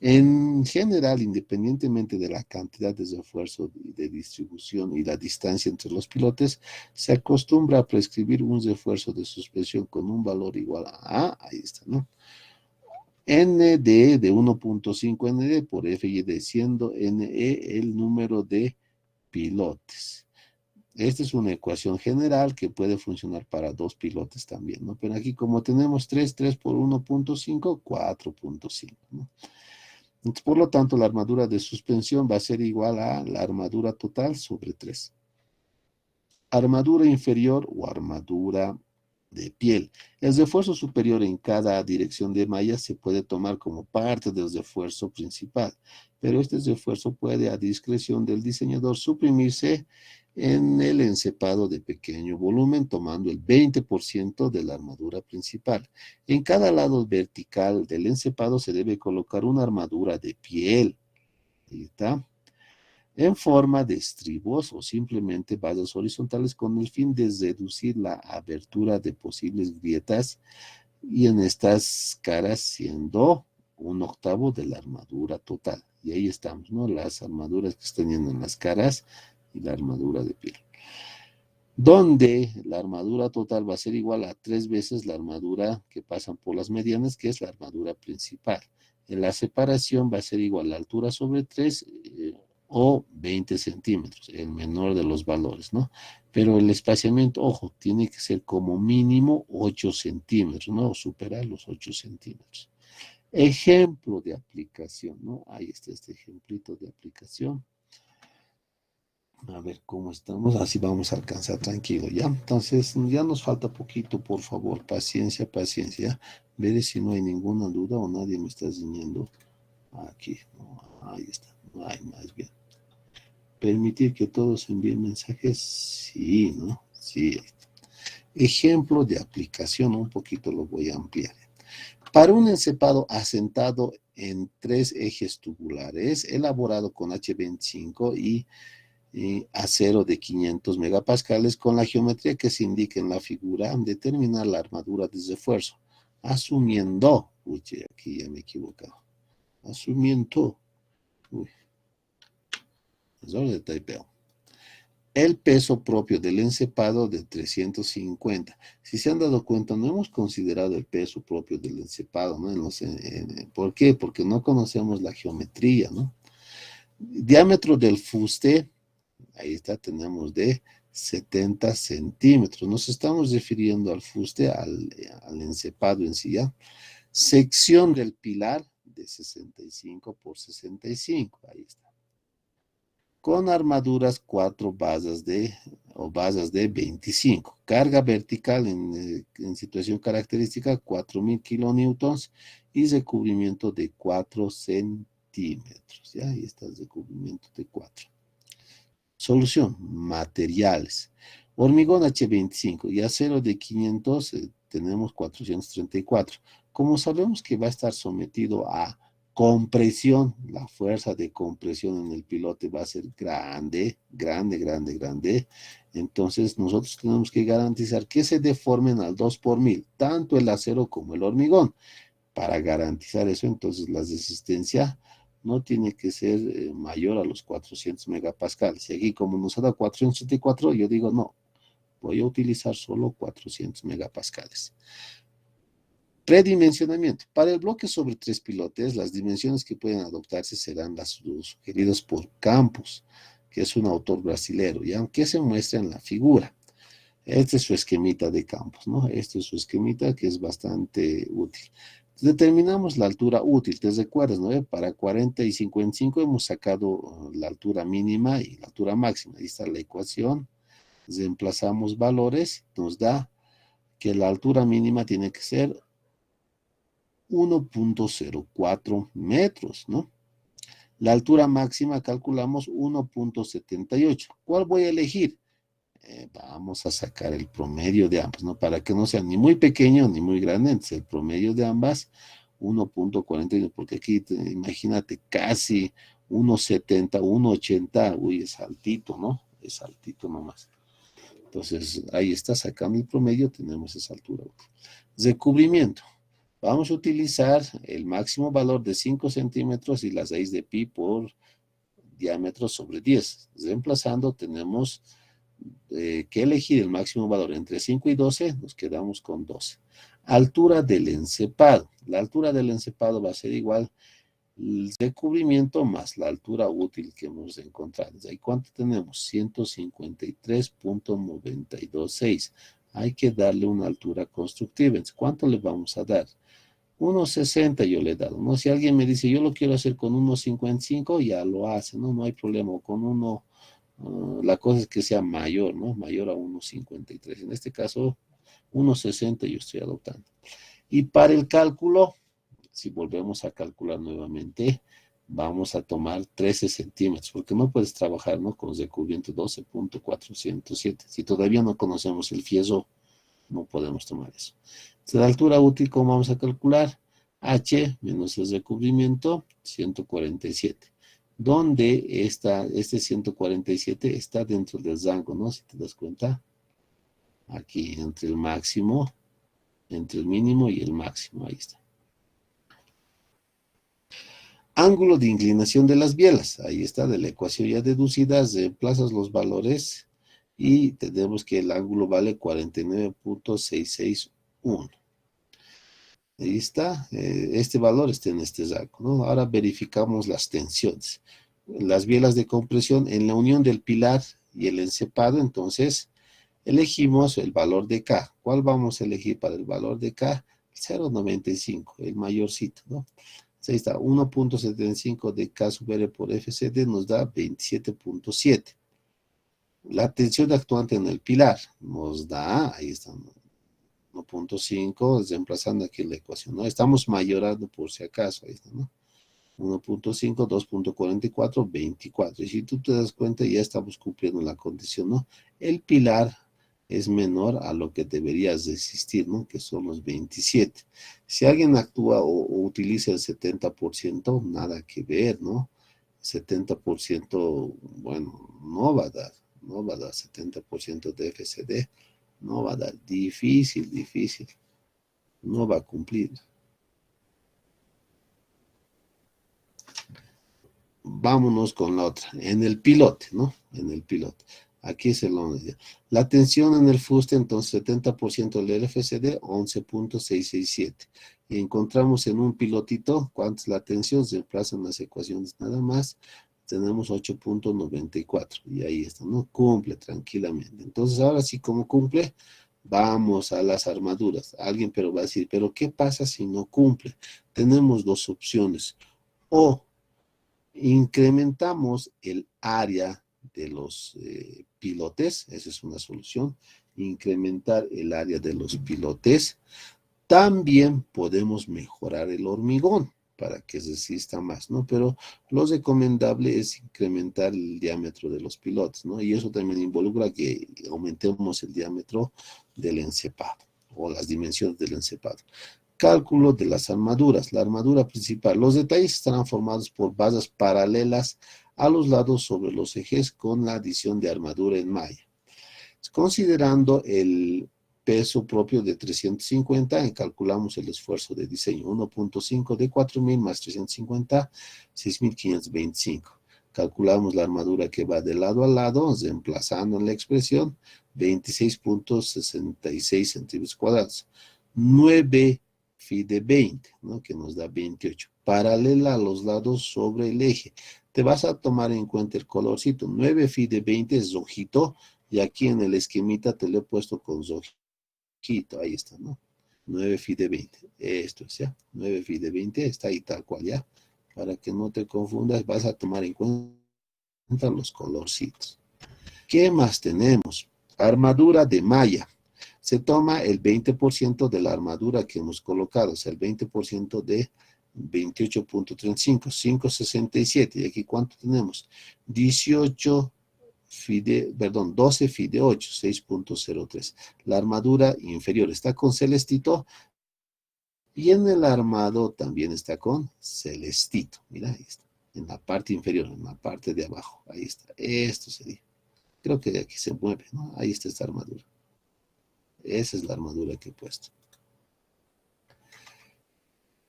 En general, independientemente de la cantidad de refuerzo de distribución y la distancia entre los pilotes, se acostumbra a prescribir un refuerzo de suspensión con un valor igual a, ahí está, ¿no? ND de 1.5 ND por FYD, siendo NE el número de pilotes. Esta es una ecuación general que puede funcionar para dos pilotes también, ¿no? Pero aquí como tenemos 3 por 1.5, 4.5, ¿no? Entonces, por lo tanto, la armadura de suspensión va a ser igual a la armadura total sobre 3. Armadura inferior o armadura de piel. El refuerzo superior en cada dirección de malla se puede tomar como parte del refuerzo principal, pero este refuerzo puede a discreción del diseñador suprimirse en el encepado de pequeño volumen, tomando el 20% de la armadura principal. En cada lado vertical del encepado se debe colocar una armadura de piel. Ahí está, en forma de estribos o simplemente vallas horizontales con el fin de reducir la abertura de posibles grietas, y en estas caras siendo 1/8 de la armadura total. Y ahí estamos, ¿no? Las armaduras que están teniendo en las caras y la armadura de piel. Donde la armadura total va a ser igual a 3 veces la armadura que pasan por las medianas, que es la armadura principal. En la separación va a ser igual a la altura sobre 3 o 20 centímetros, el menor de los valores, ¿no? Pero el espaciamiento, ojo, tiene que ser como mínimo 8 centímetros, ¿no? O superar los 8 centímetros. Ejemplo de aplicación, ¿no? Ahí está este ejemplito de aplicación. A ver cómo estamos, así vamos a alcanzar tranquilo, ¿ya? Entonces, ya nos falta poquito, por favor, paciencia, paciencia. Veré si no hay ninguna duda o nadie me está riñendo. Aquí, no, ahí está, no hay más bien. Permitir que todos envíen mensajes, sí, ¿no? Sí. Ejemplo de aplicación, un poquito lo voy a ampliar. Para un encepado asentado en 3 ejes tubulares, elaborado con H25 y acero de 500 megapascales, con la geometría que se indica en la figura, determinar la armadura de refuerzo, asumiendo, uy, aquí ya me he equivocado, asumiendo, uy, error de typeo, el peso propio del encepado de 350. Si se han dado cuenta, no hemos considerado el peso propio del encepado, ¿no? ¿Por qué? Porque no conocemos la geometría, ¿no? Diámetro del fuste, ahí está, tenemos de 70 centímetros. Nos estamos refiriendo al fuste, al encepado en sí, ¿ya? Sección del pilar de 65 por 65, ahí está. Con armaduras 4 basas de 25. Carga vertical en situación característica 4000 kilonewtons y recubrimiento de 4 centímetros. ¿Ya? Ahí está el recubrimiento de 4. Solución, materiales. Hormigón H25 y acero de 500 tenemos 434. Como sabemos que va a estar sometido a compresión, la fuerza de compresión en el pilote va a ser grande, grande, grande, grande. Entonces nosotros tenemos que garantizar que se deformen al 2 por 1000, tanto el acero como el hormigón. Para garantizar eso, entonces la resistencia no tiene que ser mayor a los 400 megapascales. Y aquí como nos ha dado 474, yo digo no, voy a utilizar solo 400 megapascales. Predimensionamiento. Para el bloque sobre 3 pilotes, las dimensiones que pueden adoptarse serán las sugeridas por Campos, que es un autor brasilero, y aunque se muestra en la figura. Este es su esquemita de Campos, ¿no? Este es su esquemita que es bastante útil. Determinamos la altura útil, ¿te recuerdas, no? Para 40 y 55 hemos sacado la altura mínima y la altura máxima. Ahí está la ecuación. Reemplazamos valores, nos da que la altura mínima tiene que ser 1.04 metros, ¿no? La altura máxima calculamos 1.78. ¿Cuál voy a elegir? Vamos a sacar el promedio de ambas, ¿no? Para que no sea ni muy pequeño ni muy grande. Entonces, el promedio de ambas, 1.41, porque aquí, imagínate, casi 1.70, 1.80, uy, es altito, ¿no? Es altito nomás. Entonces, ahí está, sacando el promedio, tenemos esa altura. Recubrimiento. Vamos a utilizar el máximo valor de 5 centímetros y las raíz de pi por diámetro sobre 10. Reemplazando, tenemos que elegir el máximo valor entre 5 y 12, nos quedamos con 12. Altura del encepado. La altura del encepado va a ser igual el recubrimiento más la altura útil que hemos encontrado. ¿Y cuánto tenemos? 153.926. Hay que darle una altura constructiva. ¿Cuánto le vamos a dar? 1.60 yo le he dado, ¿no? Si alguien me dice, yo lo quiero hacer con 1.55, ya lo hace, ¿no? No hay problema. Con uno, la cosa es que sea mayor, ¿no? Mayor a 1.53. En este caso, 1.60 yo estoy adoptando. Y para el cálculo, si volvemos a calcular nuevamente, vamos a tomar 13 centímetros, porque no puedes trabajar, ¿no? Con recubrimiento 12.407. Si todavía no conocemos el fieso, no podemos tomar eso. La altura útil, ¿cómo vamos a calcular? H menos el recubrimiento, 147. ¿Dónde está este 147? Está dentro del rango, ¿no? Si te das cuenta. Aquí, entre el máximo, entre el mínimo y el máximo. Ahí está. Ángulo de inclinación de las bielas. Ahí está, de la ecuación ya deducida, reemplazas los valores y tenemos que el ángulo vale 49.661. Ahí está, este valor está en este rango, ¿no? Ahora verificamos las tensiones. Las bielas de compresión en la unión del pilar y el encepado, entonces elegimos el valor de K. ¿Cuál vamos a elegir para el valor de K? 0.95, el mayorcito, ¿no? Ahí está, 1.75 de K sub R por FCD nos da 27.7. La tensión actuante en el pilar nos da, ahí está, 1.5, reemplazando aquí la ecuación, ¿no? Estamos mayorando por si acaso, ahí está, ¿no? 1.5, 2.44, 24. Y si tú te das cuenta, ya estamos cumpliendo la condición, ¿no? El pilar es menor a lo que deberías resistir, ¿no? Que son los 27. Si alguien actúa o utiliza el 70%, nada que ver, ¿no? 70%, bueno, no va a dar 70% de FCD. No va a dar, difícil, no va a cumplir. Vámonos con la otra, en el pilote, ¿no? En el pilote. Aquí es el 11. La tensión en el fuste, entonces 70% del FCD, 11.667. Y encontramos en un pilotito, ¿cuánto es la tensión? Se reemplazan las ecuaciones nada más. Tenemos 8.94. Y ahí está, ¿no? Cumple tranquilamente. Entonces, ahora sí, como cumple, vamos a las armaduras. Alguien pero va a decir, ¿pero qué pasa si no cumple? Tenemos dos opciones. O incrementamos el área de los pilotes, esa es una solución, incrementar el área de los pilotes. También podemos mejorar el hormigón para que resista más, ¿no? Pero lo recomendable es incrementar el diámetro de los pilotes, ¿no? Y eso también involucra que aumentemos el diámetro del encepado o las dimensiones del encepado. Cálculo de las armaduras. La armadura principal. Los detalles estarán formados por basas paralelas a los lados sobre los ejes con la adición de armadura en malla. Considerando el peso propio de 350, calculamos el esfuerzo de diseño. 1.5 de 4.000 más 350, 6.525. Calculamos la armadura que va de lado a lado, reemplazando en la expresión 26.66 centímetros cuadrados. 9 phi de 20, ¿no? Que nos da 28. Paralela a los lados sobre el eje. Te vas a tomar en cuenta el colorcito. 9 phi de 20 es rojito, y aquí en el esquemita te lo he puesto con rojito. Ahí está, ¿no? 9 phi de 20. Esto es, ¿ya? 9 phi de 20 está ahí tal cual, ¿ya? Para que no te confundas, vas a tomar en cuenta los colorcitos. ¿Qué más tenemos? Armadura de malla. Se toma el 20% de la armadura que hemos colocado, o sea, el 20% de 28.35, 567. Y aquí, ¿cuánto tenemos? 12 phi de 8, 6.03. La armadura inferior está con celestito. Y en el armado también está con celestito. Mira, ahí está. En la parte inferior, en la parte de abajo. Ahí está. Esto sería. Creo que de aquí se mueve, ¿no? Ahí está esta armadura. Esa es la armadura que he puesto.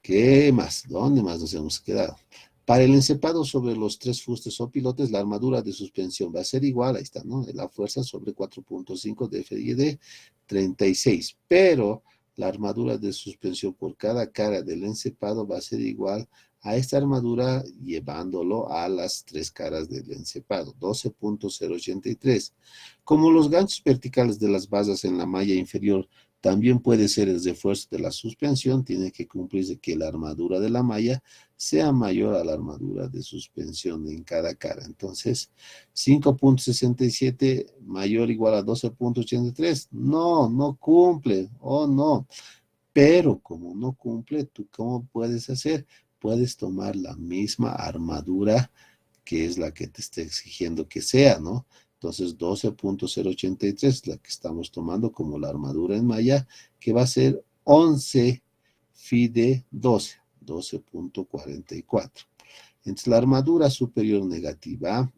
¿Qué más? ¿Dónde más nos hemos quedado? Para el encepado sobre los 3 fustes o pilotes, la armadura de suspensión va a ser igual, ahí está, ¿no? La fuerza sobre 4.5 de FID 36, pero la armadura de suspensión por cada cara del encepado va a ser igual a esta armadura llevándolo a las 3 caras del encepado, 12.083. Como los ganchos verticales de las basas en la malla inferior también puede ser el refuerzo de la suspensión, tiene que cumplirse que la armadura de la malla sea mayor a la armadura de suspensión en cada cara. Entonces, 5.67 mayor o igual a 12.83. No, no cumple, oh no. Pero como no cumple, ¿tú cómo puedes hacer? Puedes tomar la misma armadura que es la que te está exigiendo que sea, ¿no? Entonces 12.083 es la que estamos tomando como la armadura en malla, que va a ser 11 phi de 12, 12.44. Entonces la armadura superior negativa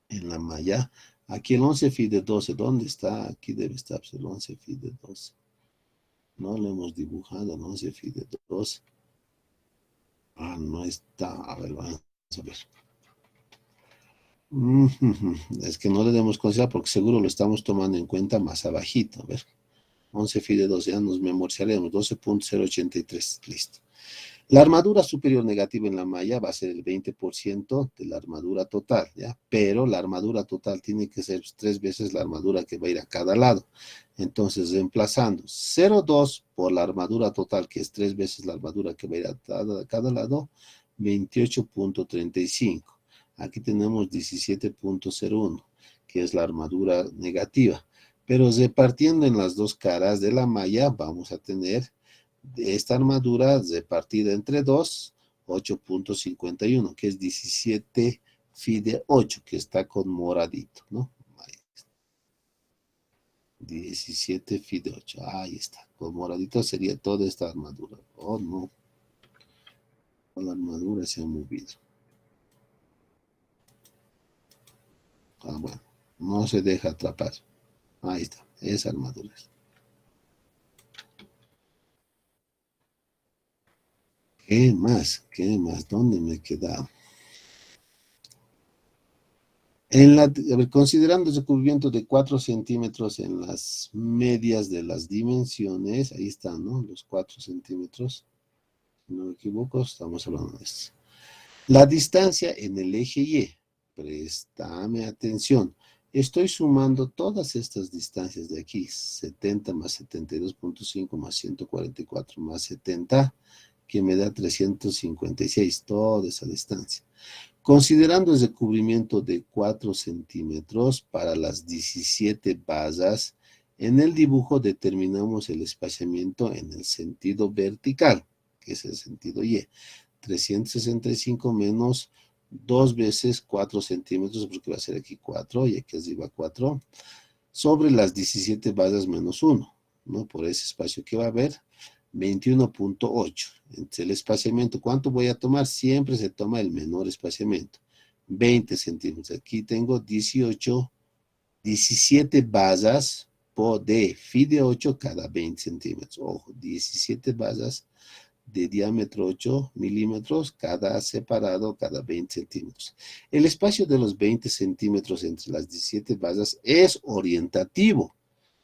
en la malla, aquí el 11 phi de 12, ¿dónde está? Aquí debe estar el 11 phi de 12. No lo hemos dibujado, el 11 phi de 12. Ah, no está. A ver, vamos a ver. Es que no le demos consideración porque seguro lo estamos tomando en cuenta más abajito. A ver, 11 phi de 12, ya nos memorizaremos, 12.083, listo. La armadura superior negativa en la malla va a ser el 20% de la armadura total, ¿ya? Pero la armadura total tiene que ser 3 veces la armadura que va a ir a cada lado. Entonces, reemplazando 0,2 por la armadura total, que es 3 veces la armadura que va a ir a cada lado, 28.35. Aquí tenemos 17.01, que es la armadura negativa. Pero repartiendo en las 2 caras de la malla, vamos a tener de esta armadura repartida entre 2, 8.51, que es 17 phi de 8, que está con moradito, ¿no? 17 phi de 8, ahí está. Con moradito sería toda esta armadura. Oh, no. La armadura se ha movido. Ah, bueno. No se deja atrapar. Ahí está. Esa armadura. ¿Qué más? ¿Qué más? ¿Dónde me he quedado? A ver, considerando el recubrimiento de 4 centímetros en las medias de las dimensiones, ahí están, ¿no? Los 4 centímetros, si no me equivoco, estamos hablando de esto. La distancia en el eje Y, préstame atención, estoy sumando todas estas distancias de aquí, 70 más 72.5 más 144 más 70, que me da 356, toda esa distancia. Considerando el recubrimiento de 4 centímetros para las 17 basas, en el dibujo determinamos el espaciamiento en el sentido vertical, que es el sentido Y. 365 menos 2 veces 4 centímetros, porque va a ser aquí 4 y aquí arriba 4, sobre las 17 basas menos 1, ¿no? Por ese espacio que va a haber, 21.8. Entonces el espaciamiento, ¿cuánto voy a tomar? Siempre se toma el menor espaciamiento, 20 centímetros. Aquí tengo 17 basas de phi de 8 cada 20 centímetros. Ojo, 17 basas de diámetro 8 milímetros, cada separado cada 20 centímetros. El espacio de los 20 centímetros entre las 17 basas es orientativo,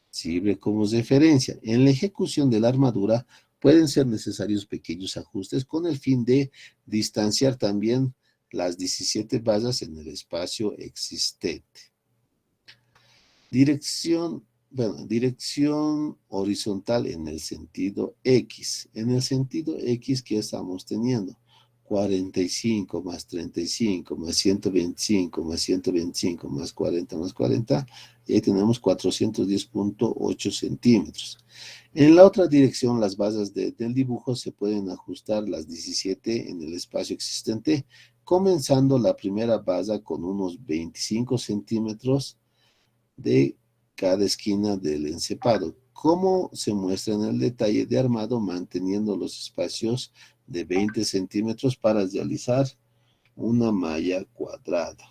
sirve como referencia. En la ejecución de la armadura pueden ser necesarios pequeños ajustes con el fin de distanciar también las 17 basas en el espacio existente. Dirección horizontal en el sentido X. En el sentido X, ¿qué estamos teniendo? 45 más 35 más 125 más 125 más 40 más 40. Y ahí tenemos 410.8 centímetros. En la otra dirección, las bases del dibujo se pueden ajustar las 17 en el espacio existente, comenzando la primera base con unos 25 centímetros de cada esquina del encepado, como se muestra en el detalle de armado, manteniendo los espacios de 20 centímetros para realizar una malla cuadrada.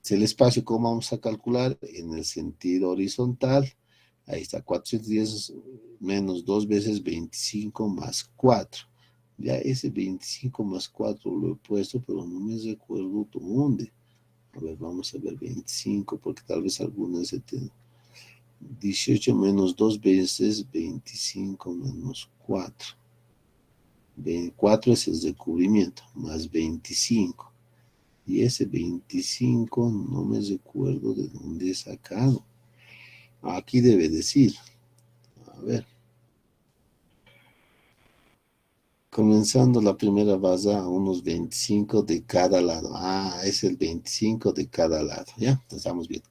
El espacio, ¿cómo vamos a calcular? En el sentido horizontal, ahí está, 410 menos 2 veces 25 más 4. Ya ese 25 más 4 lo he puesto, pero no me recuerdo dónde. A ver, vamos a ver 25, porque tal vez algunas se te... 18 menos 2 veces 25 menos 4. 4 es el descubrimiento, más 25. Y ese 25 no me recuerdo de dónde he sacado. Aquí debe decir. A ver. Comenzando la primera base a unos 25 de cada lado. Ah, es el 25 de cada lado. ¿Ya? Estamos bien.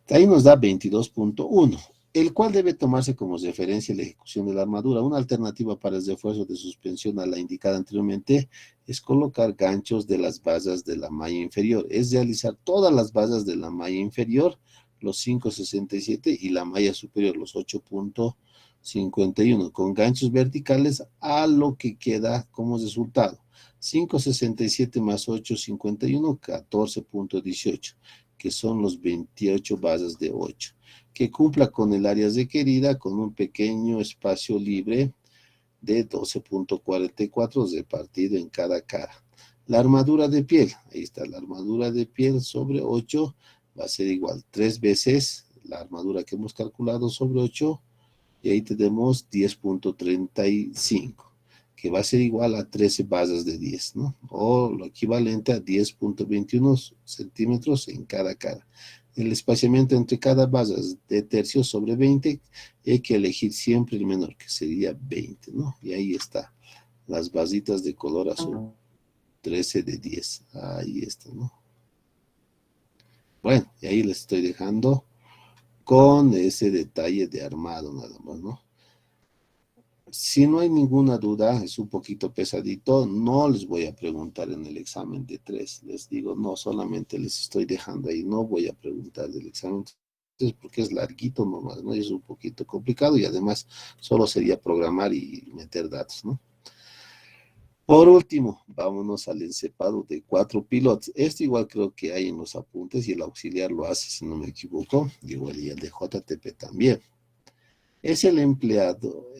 Ahí nos da 22.1, el cual debe tomarse como referencia la ejecución de la armadura. Una alternativa para el refuerzo de suspensión a la indicada anteriormente es colocar ganchos de las bases de la malla inferior. Es realizar todas las bases de la malla inferior, los 5.67, y la malla superior, los 8.51, con ganchos verticales a lo que queda como resultado. 5.67 más 8.51, 14.18. Que son los 28 bases de 8, que cumpla con el área requerida con un pequeño espacio libre de 12.44 repartido en cada cara. La armadura de piel, ahí está, la armadura de piel sobre 8 va a ser igual 3 veces la armadura que hemos calculado sobre 8, y ahí tenemos 10.35, que va a ser igual a 13 bases de 10, ¿no? O lo equivalente a 10.21 centímetros en cada cara. El espaciamiento entre cada base es de tercios sobre 20, y hay que elegir siempre el menor, que sería 20, ¿no? Y ahí está, las basitas de color azul, 13 de 10, ahí está, ¿no? Bueno, y ahí les estoy dejando con ese detalle de armado nada más, ¿no? Si no hay ninguna duda, es un poquito pesadito, no les voy a preguntar en el examen de 3. Les digo, no, solamente les estoy dejando ahí, no voy a preguntar del examen de 3 porque es larguito nomás, ¿no? Es un poquito complicado y además solo sería programar y meter datos, ¿no? Por último, vámonos al encepado de 4 pilotes. Este igual creo que hay en los apuntes y el auxiliar lo hace, si no me equivoco, igual y el de JTP también. Es el empleado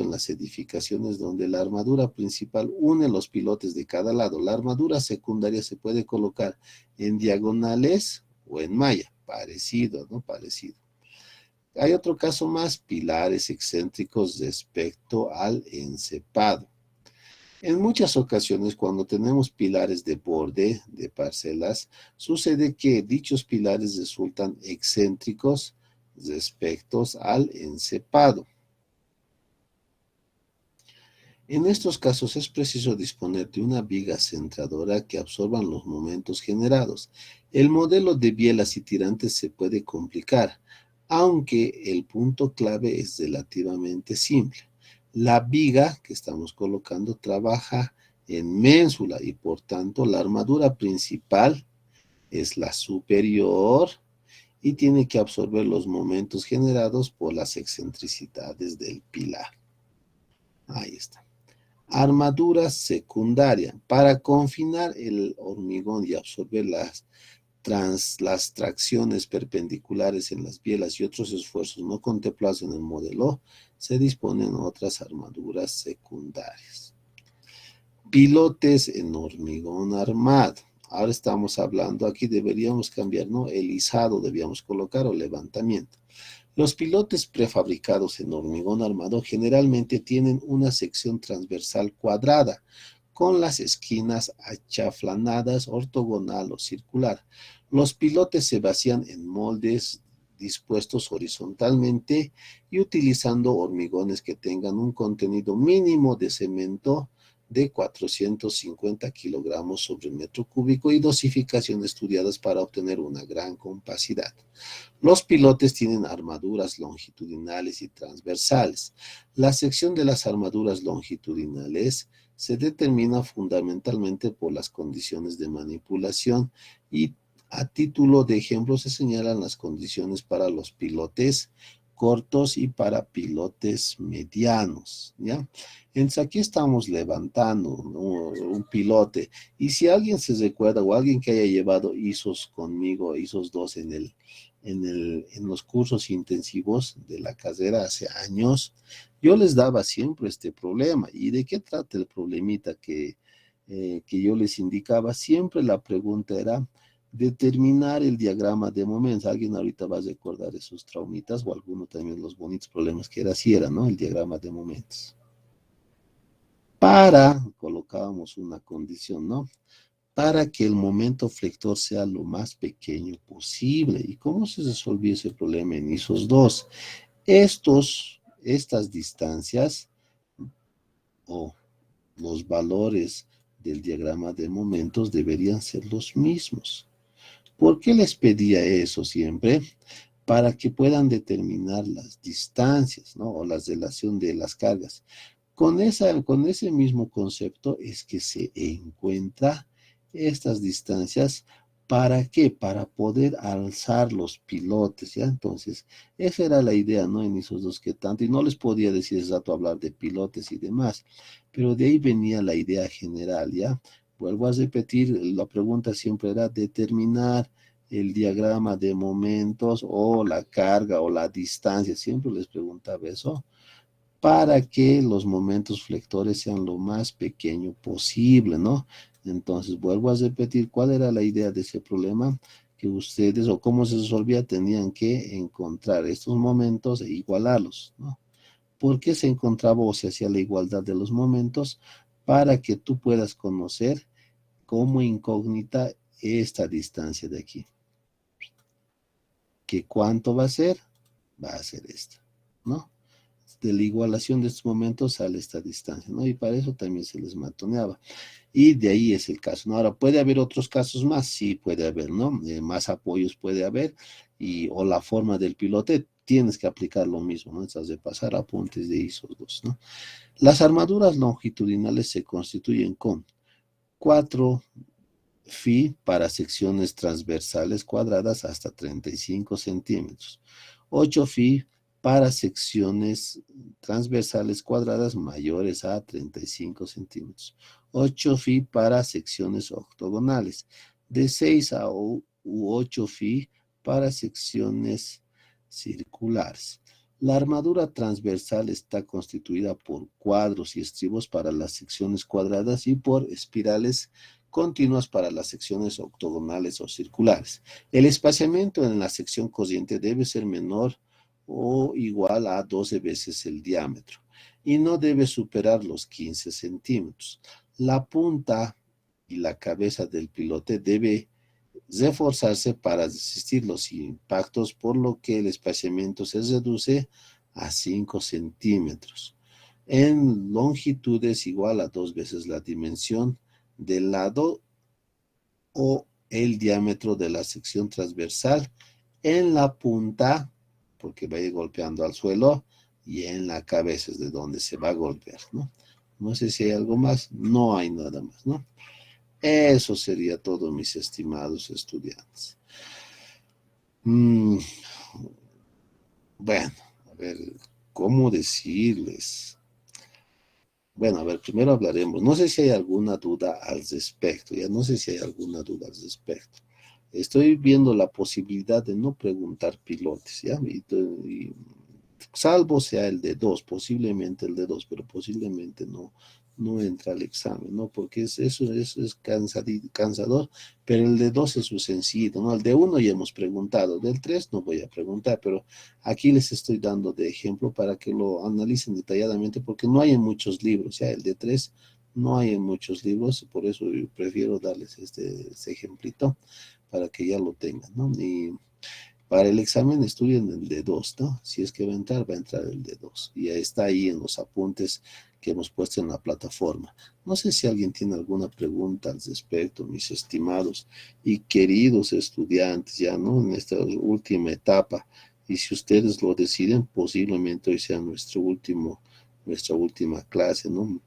en las edificaciones donde la armadura principal une los pilotes de cada lado. La armadura secundaria se puede colocar en diagonales o en malla. Parecido, ¿no? Parecido. Hay otro caso más, pilares excéntricos respecto al encepado. En muchas ocasiones, cuando tenemos pilares de borde de parcelas, sucede que dichos pilares resultan excéntricos respecto al encepado. En estos casos es preciso disponer de una viga centradora que absorban los momentos generados. El modelo de bielas y tirantes se puede complicar, aunque el punto clave es relativamente simple. La viga que estamos colocando trabaja en ménsula y por tanto la armadura principal es la superior y tiene que absorber los momentos generados por las excentricidades del pilar. Ahí está. Armadura secundaria. Para confinar el hormigón y absorber las tracciones perpendiculares en las bielas y otros esfuerzos no contemplados en el modelo, se disponen otras armaduras secundarias. Pilotes en hormigón armado. Ahora estamos hablando, aquí deberíamos cambiar, ¿no? El izado debíamos colocar o levantamiento. Los pilotes prefabricados en hormigón armado generalmente tienen una sección transversal cuadrada, con las esquinas achaflanadas, ortogonal o circular. Los pilotes se vacían en moldes dispuestos horizontalmente y utilizando hormigones que tengan un contenido mínimo de cemento de 450 kilogramos sobre metro cúbico y dosificación estudiadas para obtener una gran compacidad. Los pilotes tienen armaduras longitudinales y transversales. La sección de las armaduras longitudinales se determina fundamentalmente por las condiciones de manipulación y a título de ejemplo se señalan las condiciones para los pilotes cortos y para pilotes medianos, ¿ya? Entonces aquí estamos levantando, ¿no?, un pilote, y si alguien se recuerda o alguien que haya llevado ISOs conmigo, ISOs 2 en los cursos intensivos de la carrera hace años, yo les daba siempre este problema. ¿Y de qué trata el problemita que yo les indicaba? Siempre la pregunta era determinar el diagrama de momentos. Alguien ahorita va a recordar esos traumitas o alguno también los bonitos problemas que era así era, ¿no? El diagrama de momentos. Colocábamos una condición, ¿no? Para que el momento flector sea lo más pequeño posible. ¿Y cómo se resolvió ese problema en ISOs 2? Estas distancias o los valores del diagrama de momentos deberían ser los mismos. ¿Por qué les pedía eso siempre? Para que puedan determinar las distancias, ¿no? O la relación de las cargas. Con ese mismo concepto es que se encuentra estas distancias. ¿Para qué? Para poder alzar los pilotes, ¿ya? Entonces, esa era la idea, ¿no? En esos dos que tanto, y no les podía decir exacto hablar de pilotes y demás, pero de ahí venía la idea general, ¿ya? Vuelvo a repetir, la pregunta siempre era determinar el diagrama de momentos o la carga o la distancia, siempre les preguntaba eso, para que los momentos flectores sean lo más pequeño posible, ¿no? Entonces, vuelvo a repetir, ¿cuál era la idea de ese problema? Que ustedes, o cómo se resolvía, tenían que encontrar estos momentos e igualarlos, ¿no? ¿Por qué se encontraba o se hacía la igualdad de los momentos? Para que tú puedas conocer como incógnita esta distancia de aquí. ¿Que cuánto va a ser? Va a ser esta, ¿no? De la igualación de estos momentos sale esta distancia, ¿no? Y para eso también se les matoneaba. Y de ahí es el caso, ¿no? Ahora, ¿puede haber otros casos más? Sí, puede haber, ¿no? Más apoyos puede haber, o la forma del pilote, tienes que aplicar lo mismo, ¿no? Estás de pasar apuntes de ISOs 2, ¿no? Las armaduras longitudinales se constituyen con 4 phi para secciones transversales cuadradas hasta 35 centímetros, 8 phi para secciones transversales cuadradas mayores a 35 centímetros, 8 phi para secciones octogonales, de 6 a 8 phi para secciones circulares. La armadura transversal está constituida por cuadros y estribos para las secciones cuadradas y por espirales continuas para las secciones octogonales o circulares. El espaciamiento en la sección cociente debe ser menor o igual a 12 veces el diámetro y no debe superar los 15 centímetros. La punta y la cabeza del pilote debe reforzarse para resistir los impactos, por lo que el espaciamiento se reduce a 5 centímetros. En longitud es igual a 2 veces la dimensión del lado o el diámetro de la sección transversal en la punta, porque va a ir golpeando al suelo, y en la cabeza es de donde se va a golpear, ¿no? No sé si hay algo más, no hay nada más, ¿no? Eso sería todo, mis estimados estudiantes. Bueno, a ver, ¿cómo decirles? Bueno, a ver, primero hablaremos. No sé si hay alguna duda al respecto, ya no sé si hay alguna duda al respecto. Estoy viendo la posibilidad de no preguntar pilotes, ¿ya? Salvo sea el de 2, posiblemente el de 2, pero posiblemente no entra al examen, ¿no? Porque eso es cansador, pero el de 2 es su sencillo, ¿no? El de 1 ya hemos preguntado, del 3 no voy a preguntar, pero aquí les estoy dando de ejemplo para que lo analicen detalladamente, porque no hay en muchos libros, ¿ya? El de 3 no hay en muchos libros, por eso yo prefiero darles este ejemplito para que ya lo tengan, ¿no? Y para el examen estudien el de 2, ¿no? Si es que va a entrar el de 2. Y está ahí en los apuntes que hemos puesto en la plataforma. No sé si alguien tiene alguna pregunta al respecto, mis estimados y queridos estudiantes, ya, ¿no? En esta última etapa. Y si ustedes lo deciden, posiblemente hoy sea nuestra última clase, ¿no?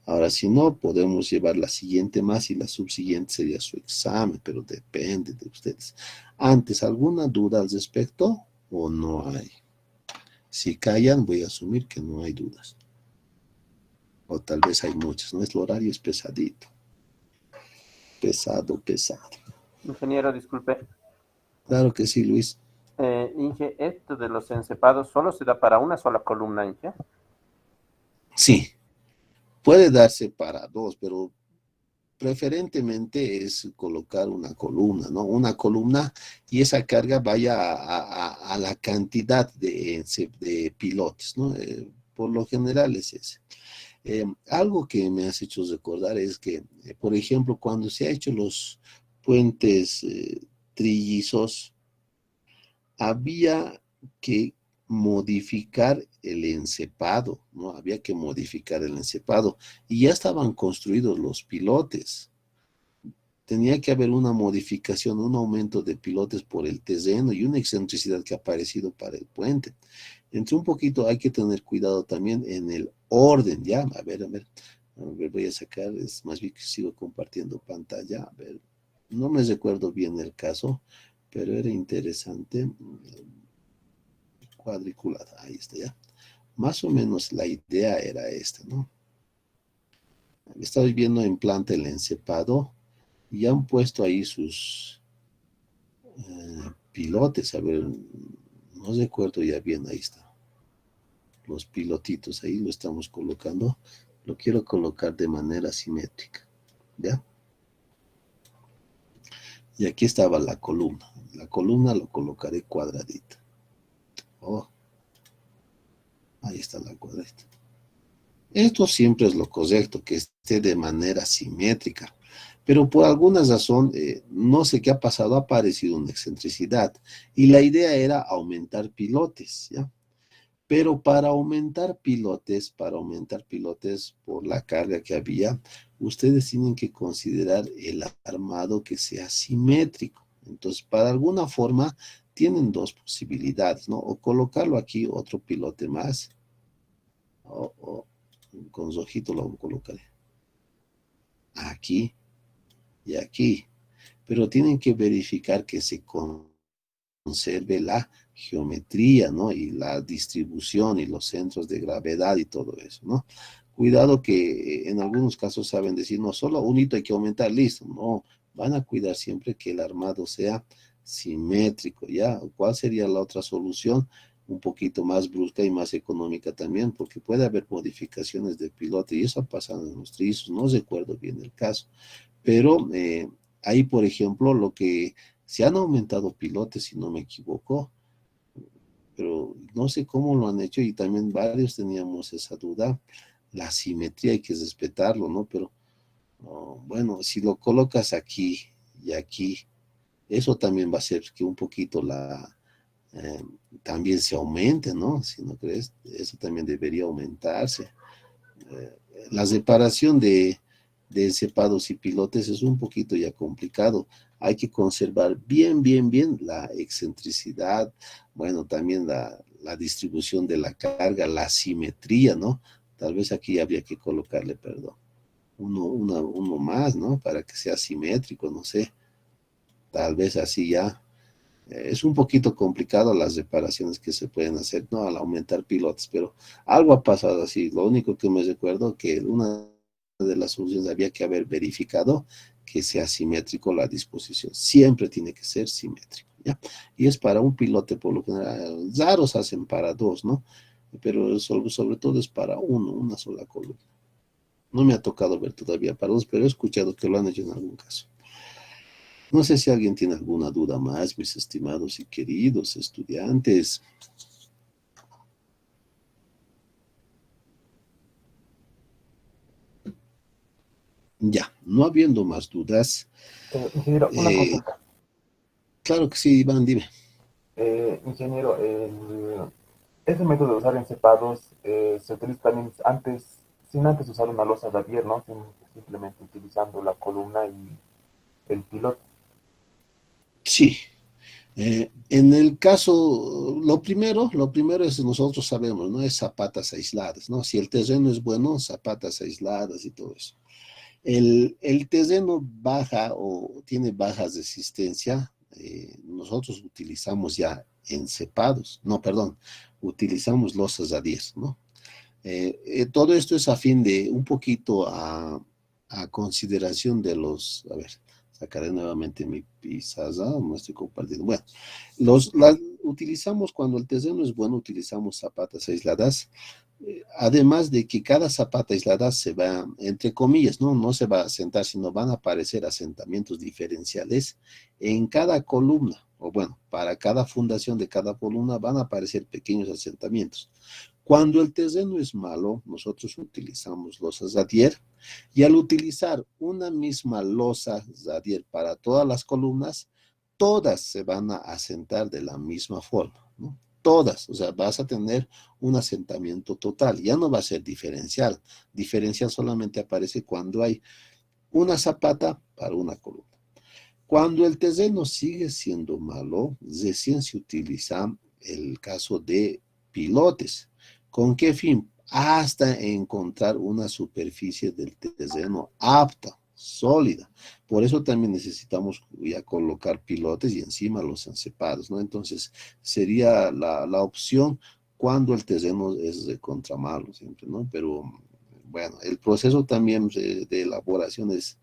Ahora, si no, podemos llevar la siguiente más y la subsiguiente sería su examen, pero depende de ustedes. Antes, ¿alguna duda al respecto o no hay? Si callan, voy a asumir que no hay dudas. O tal vez hay muchas, ¿no? El horario es pesadito. Pesado, pesado. Ingeniero, disculpe. Claro que sí, Luis. Inge, esto de los encepados solo se da para una sola columna, Inge. Sí, puede darse para dos, pero preferentemente es colocar una columna, ¿no? Una columna y esa carga vaya a la cantidad de pilotes, ¿no? Por lo general es ese. Algo que me has hecho recordar es que, por ejemplo, cuando se ha hecho los puentes trillizos, había que modificar el encepado, ¿no? Había que modificar el encepado y ya estaban construidos los pilotes. Tenía que haber una modificación, un aumento de pilotes por el terreno y una excentricidad que ha aparecido para el puente. Entre un poquito hay que tener cuidado también en el orden, ¿ya? A ver, voy a sacar, es más bien que sigo compartiendo pantalla, a ver, no me recuerdo bien el caso, pero era interesante, cuadriculada, ahí está ya. Más o menos la idea era esta, ¿no? Estoy viendo en planta el encepado y han puesto ahí sus pilotes, a ver, no recuerdo ya bien, ahí está. Los pilotitos, ahí lo estamos colocando. Lo quiero colocar de manera simétrica, ¿ya? Y aquí estaba la columna. La columna lo colocaré cuadradita. Oh, ahí está la cuadradita. Esto siempre es lo correcto, que esté de manera simétrica. Pero por alguna razón, no sé qué ha pasado, ha aparecido una excentricidad. Y la idea era aumentar pilotes, ¿ya? Pero para aumentar pilotes por la carga que había, ustedes tienen que considerar el armado que sea simétrico. Entonces, para alguna forma, tienen dos posibilidades, ¿no? O colocarlo aquí otro pilote más, o con rojito lo colocaré aquí y aquí. Pero tienen que verificar que se conserve la geometría, ¿no? Y la distribución y los centros de gravedad y todo eso, ¿no? Cuidado que en algunos casos saben decir, no, solo un hito hay que aumentar, listo, no, van a cuidar siempre que el armado sea simétrico, ¿ya? ¿Cuál sería la otra solución? Un poquito más brusca y más económica también, porque puede haber modificaciones de pilote y eso ha pasado en los trizos, no recuerdo bien el caso, pero ahí, por ejemplo, lo que se han aumentado pilotes, si no me equivoco, pero no sé cómo lo han hecho y también varios teníamos esa duda. La simetría hay que respetarlo, ¿no? Pero bueno, si lo colocas aquí y aquí, eso también va a hacer que un poquito eh, también se aumente, ¿no? Si no crees, eso también debería aumentarse. Eh, la separación de cepados y pilotes es un poquito ya complicado. Hay que conservar bien la excentricidad, bueno, también la distribución de la carga, la simetría, ¿no? Tal vez aquí habría que colocarle, perdón, uno más, ¿no? Para que sea simétrico, no sé. Tal vez así ya. Es un poquito complicado las reparaciones que se pueden hacer, ¿no? Al aumentar pilotes, pero algo ha pasado así. Lo único que me recuerdo que una de las soluciones había que haber verificado que sea simétrico la disposición. Siempre tiene que ser simétrico, ¿ya? Y es para un pilote, por lo general, raros hacen para dos, ¿no? Pero sobre todo es para uno, una sola columna. No me ha tocado ver todavía para dos, pero he escuchado que lo han hecho en algún caso. No sé si alguien tiene alguna duda más, mis estimados y queridos estudiantes. Ya, no habiendo más dudas, Ingeniero, una eh, consulta. claro que sí, Iván, dime. Ingeniero, ese método de usar encepados se utiliza también antes, sin antes usar una losa Dadier, ¿no? Simplemente utilizando la columna y el piloto. Sí. En el caso, lo primero es nosotros sabemos, ¿no? Es zapatas aisladas, ¿no? Si el terreno es bueno, zapatas aisladas y todo eso. El terreno baja o tiene baja resistencia, nosotros utilizamos ya encepados, no, perdón, utilizamos losas a 10, ¿no? Todo esto es a fin de un poquito a consideración de los, a ver, sacaré nuevamente mi pizarra, no estoy compartiendo. Bueno, utilizamos cuando el terreno es bueno, utilizamos zapatas aisladas, además de que cada zapata aislada se va, entre comillas, ¿no? No se va a asentar, sino van a aparecer asentamientos diferenciales en cada columna, o bueno, para cada fundación de cada columna van a aparecer pequeños asentamientos. Cuando el terreno es malo, nosotros utilizamos losas Zadier y al utilizar una misma losa Zadier para todas las columnas, todas se van a asentar de la misma forma, ¿no? Todas, o sea, vas a tener un asentamiento total, ya no va a ser diferencial. Diferencial solamente aparece cuando hay una zapata para una columna. Cuando el terreno sigue siendo malo, recién se utiliza el caso de pilotes. ¿Con qué fin? Hasta encontrar una superficie del terreno apta, sólida. Por eso también necesitamos ya colocar pilotes y encima los encepados, ¿no? Entonces, sería la opción cuando el terreno es de contramalo siempre, ¿no? Pero, bueno, el proceso también de elaboración es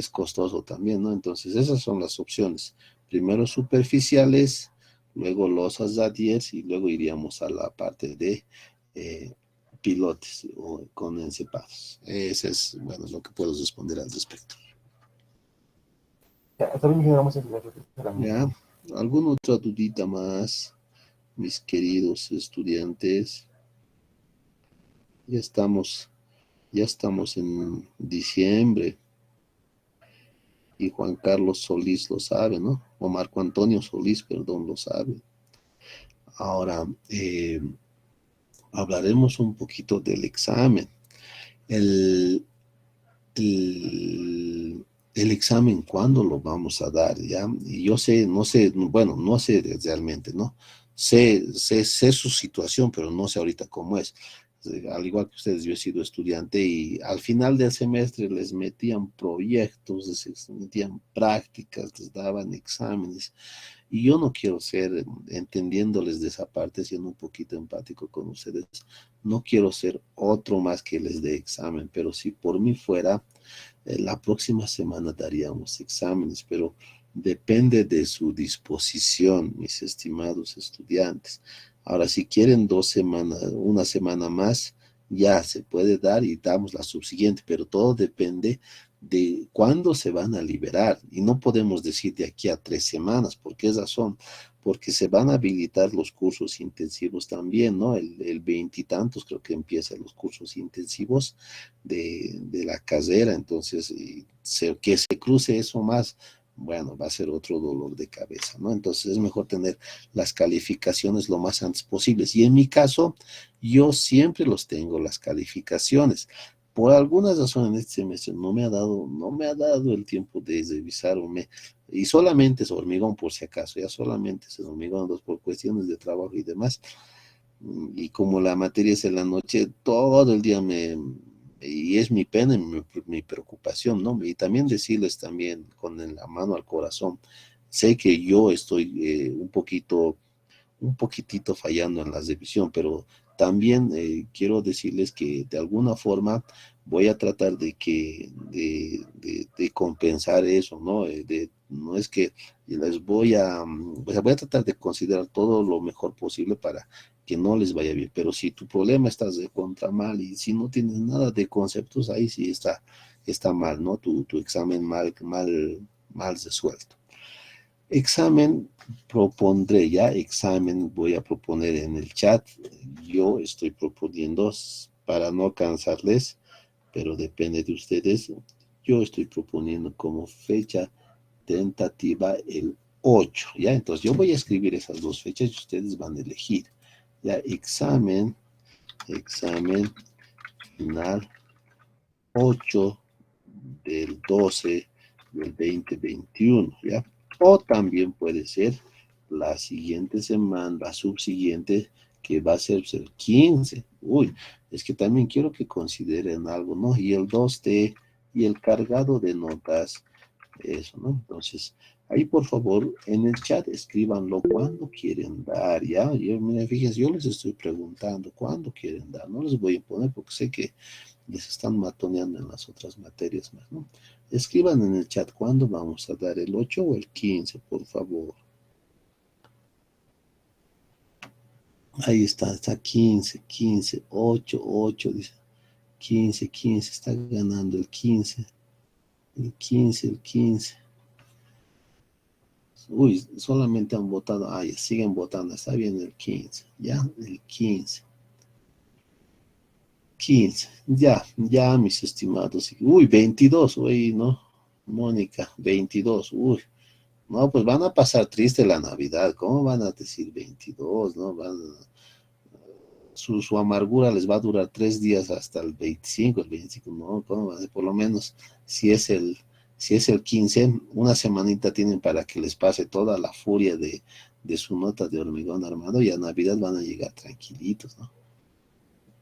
costoso también, ¿no? Entonces, esas son las opciones. Primero superficiales, luego losas Zadiers y luego iríamos a la parte de eh, pilotes o con encepados. Ese es, bueno, lo que puedo responder al respecto. Ya, está bien, ingeniero, muchas gracias. Era mi ¿Ya? duda. ¿Alguna otra dudita más, mis queridos estudiantes? Ya estamos, ya estamos en diciembre. Y Juan Carlos Solís lo sabe, ¿no? O Marco Antonio Solís, perdón, lo sabe. Ahora, hablaremos un poquito del examen. El, el examen, ¿cuándo lo vamos a dar? ¿Ya? Y yo sé, no sé, bueno, no sé realmente, ¿no? Sé su situación, pero no sé ahorita cómo es. Al igual que ustedes, yo he sido estudiante y al final del semestre les metían proyectos, les metían prácticas, les daban exámenes. Y yo no quiero ser, entendiéndoles de esa parte, siendo un poquito empático con ustedes, no quiero ser otro más que les dé examen, pero si por mí fuera, la próxima semana daríamos exámenes, pero depende de su disposición, mis estimados estudiantes. Ahora, si quieren 2 semanas, una semana más, ya se puede dar y damos la subsiguiente, pero todo depende de cuándo se van a liberar. Y no podemos decir de aquí a 3 semanas. ¿Por qué razón? Porque se van a habilitar los cursos intensivos también, ¿no? El veintitantos creo que empiezan los cursos intensivos de la carrera, entonces que se cruce eso más, bueno, va a ser otro dolor de cabeza, ¿no? Entonces es mejor tener las calificaciones lo más antes posibles. Y en mi caso, yo siempre los tengo las calificaciones. Por alguna razón en este semestre no me ha dado el tiempo de revisarme, y solamente es hormigón por si acaso, ya solamente es hormigón, por cuestiones de trabajo y demás. Y como la materia es en la noche, todo el día y es mi pena y mi preocupación, ¿no? Y también decirles también con la mano al corazón, sé que yo estoy un poquitito fallando en la revisión, pero también quiero decirles que de alguna forma voy a tratar de compensar eso, ¿no? No es que les o sea, voy a tratar de considerar todo lo mejor posible para que no les vaya bien, pero si tu problema estás de contra mal y si no tienes nada de conceptos, ahí sí está mal, ¿no? Tu examen mal resuelto. Examen, propondré ya, examen, voy a proponer en el chat. Yo estoy proponiendo, para no cansarles, pero depende de ustedes, yo estoy proponiendo como fecha tentativa el 8, ¿ya? Entonces yo voy a escribir esas dos fechas y ustedes van a elegir. Ya, examen final 8 del 12 del 2021, ¿ya? O también puede ser la siguiente semana, la subsiguiente, que va a ser pues, el 15. Uy, es que también quiero que consideren algo, ¿no? Y el 2D y el cargado de notas, eso, ¿no? Entonces, ahí por favor, en el chat escríbanlo cuándo quieren dar, ¿ya? Yo, mira, fíjense, yo les estoy preguntando cuándo quieren dar, no les voy a poner porque sé que les están matoneando en las otras materias más, ¿no? Escriban en el chat cuándo vamos a dar, el 8 o el 15, por favor. Ahí está 15, 15, 8, 8, dice. 15, 15, está ganando el 15. El 15, el 15. Uy, solamente han votado. Ah, ya siguen votando. Está bien el 15. Ya, el 15. 15. Ya, mis estimados. Uy, 22. Uy, ¿no? Mónica, 22. Uy. No, pues van a pasar triste la Navidad. ¿Cómo van a decir 22? ¿No? Su amargura les va a durar 3 días hasta el 25, el 25, no, ¿cómo va a ser? Por lo menos si es el 15, una semanita tienen para que les pase toda la furia de su nota de hormigón armado y a Navidad van a llegar tranquilitos, ¿no?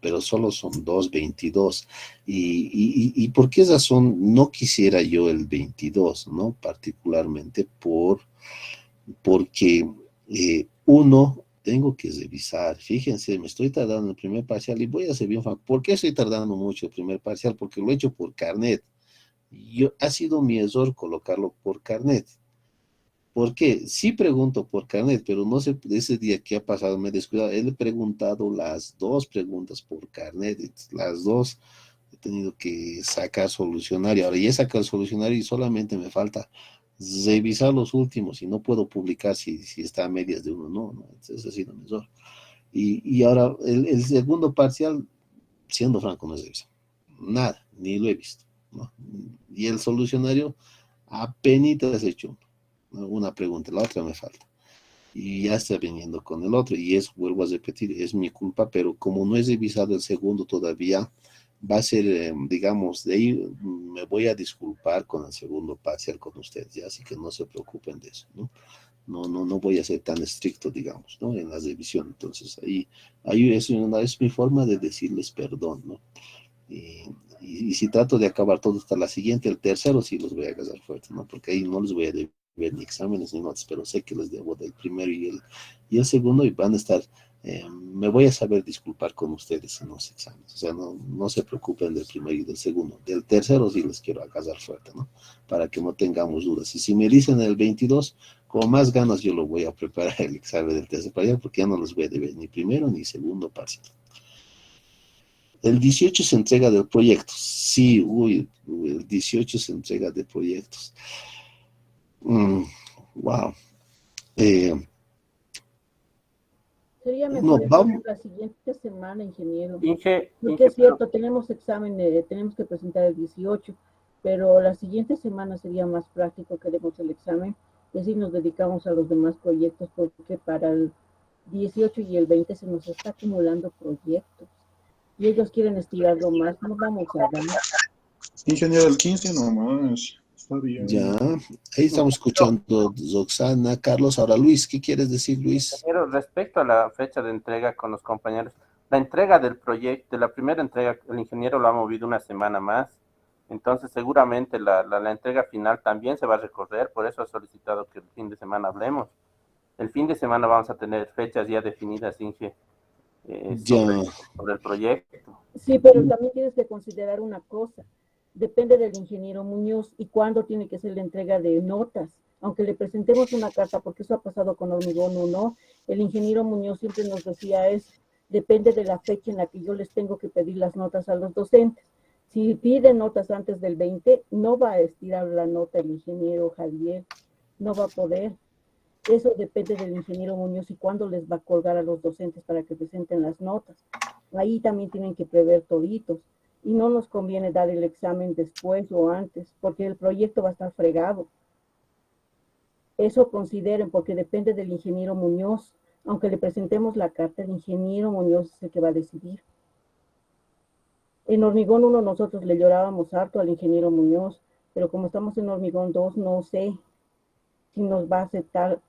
Pero solo son 22. ¿Y por qué razón no quisiera yo el 22, ¿no? Particularmente porque uno, tengo que revisar, fíjense, me estoy tardando en el primer parcial y voy a ser bien franco. ¿Por qué estoy tardando mucho el primer parcial? Porque lo he hecho por carnet. Ha sido mi error colocarlo por carnet. ¿Por qué? Sí pregunto por carnet, pero no sé, ese día que ha pasado me he descuidado. He preguntado las dos preguntas por carnet, las dos he tenido que sacar solucionario. Ahora ya he sacado el solucionario y solamente me falta revisar los últimos y no puedo publicar si está a medias de uno, no, entonces ha sido mi error. Y ahora el segundo parcial, siendo franco, no he revisado. Nada, ni lo he visto, ¿no? Y el solucionario apenas he hecho una pregunta, la otra me falta. Y ya está viniendo con el otro. Y es, vuelvo a repetir, es mi culpa, pero como no he revisado el segundo todavía, va a ser, digamos, de ahí me voy a disculpar con el segundo parcial con ustedes, ¿ya? Así que no se preocupen de eso, ¿no? No voy a ser tan estricto, digamos, ¿no? En la revisión. Entonces, ahí es mi forma de decirles perdón, ¿no? Y, y si trato de acabar todo hasta la siguiente, el tercero sí los voy a agarrar fuerte, ¿no? Porque ahí no les voy a deber ni exámenes ni notas, pero sé que les debo del primero y el segundo y van a estar, me voy a saber disculpar con ustedes en los exámenes, o sea, no se preocupen del primero y del segundo, del tercero sí les quiero agarrar fuerte, ¿no? Para que no tengamos dudas. Y si me dicen el 22, con más ganas yo lo voy a preparar el examen del tercer parcial, porque ya no les voy a deber ni primero ni segundo parcial. El 18 se entrega del proyecto. Sí, el 18 se entrega de proyectos. Wow. Sería No, mejor entonces vamos. la siguiente semana, ingeniero. Porque Inge, es cierto, tenemos examen, tenemos que presentar el 18, pero la siguiente semana sería más práctico que demos el examen y así nos dedicamos a los demás proyectos, porque para el 18 y el 20 se nos está acumulando proyectos y ellos quieren estirarlo más, no vamos a dar. Ingeniero, el 15 nomás. Está Ya, bien. ahí estamos escuchando Roxana, Carlos. Ahora, Luis, ¿qué quieres decir, Luis? Pero respecto a la fecha de entrega con los compañeros, la entrega del proyecto, de la primera entrega, el ingeniero lo ha movido una semana más, entonces seguramente la entrega final también se va a recorrer, por eso ha solicitado que el fin de semana hablemos. El fin de semana vamos a tener fechas ya definidas, Inge, Ya, sobre el proyecto. Sí, pero también tienes que considerar una cosa. Depende del ingeniero Muñoz y cuándo tiene que ser la entrega de notas. Aunque le presentemos una carta, porque eso ha pasado con Hormigón o no, el ingeniero Muñoz siempre nos decía depende de la fecha en la que yo les tengo que pedir las notas a los docentes. Si pide notas antes del 20, no va a estirar la nota el ingeniero Javier, no va a poder. Eso depende del ingeniero Muñoz y cuándo les va a colgar a los docentes para que presenten las notas. Ahí también tienen que prever toditos. Y no nos conviene dar el examen después o antes, porque el proyecto va a estar fregado. Eso consideren, porque depende del ingeniero Muñoz. Aunque le presentemos la carta, el ingeniero Muñoz es el que va a decidir. En hormigón 1 nosotros le llorábamos harto al ingeniero Muñoz, pero como estamos en hormigón 2, no sé si nos va a aceptar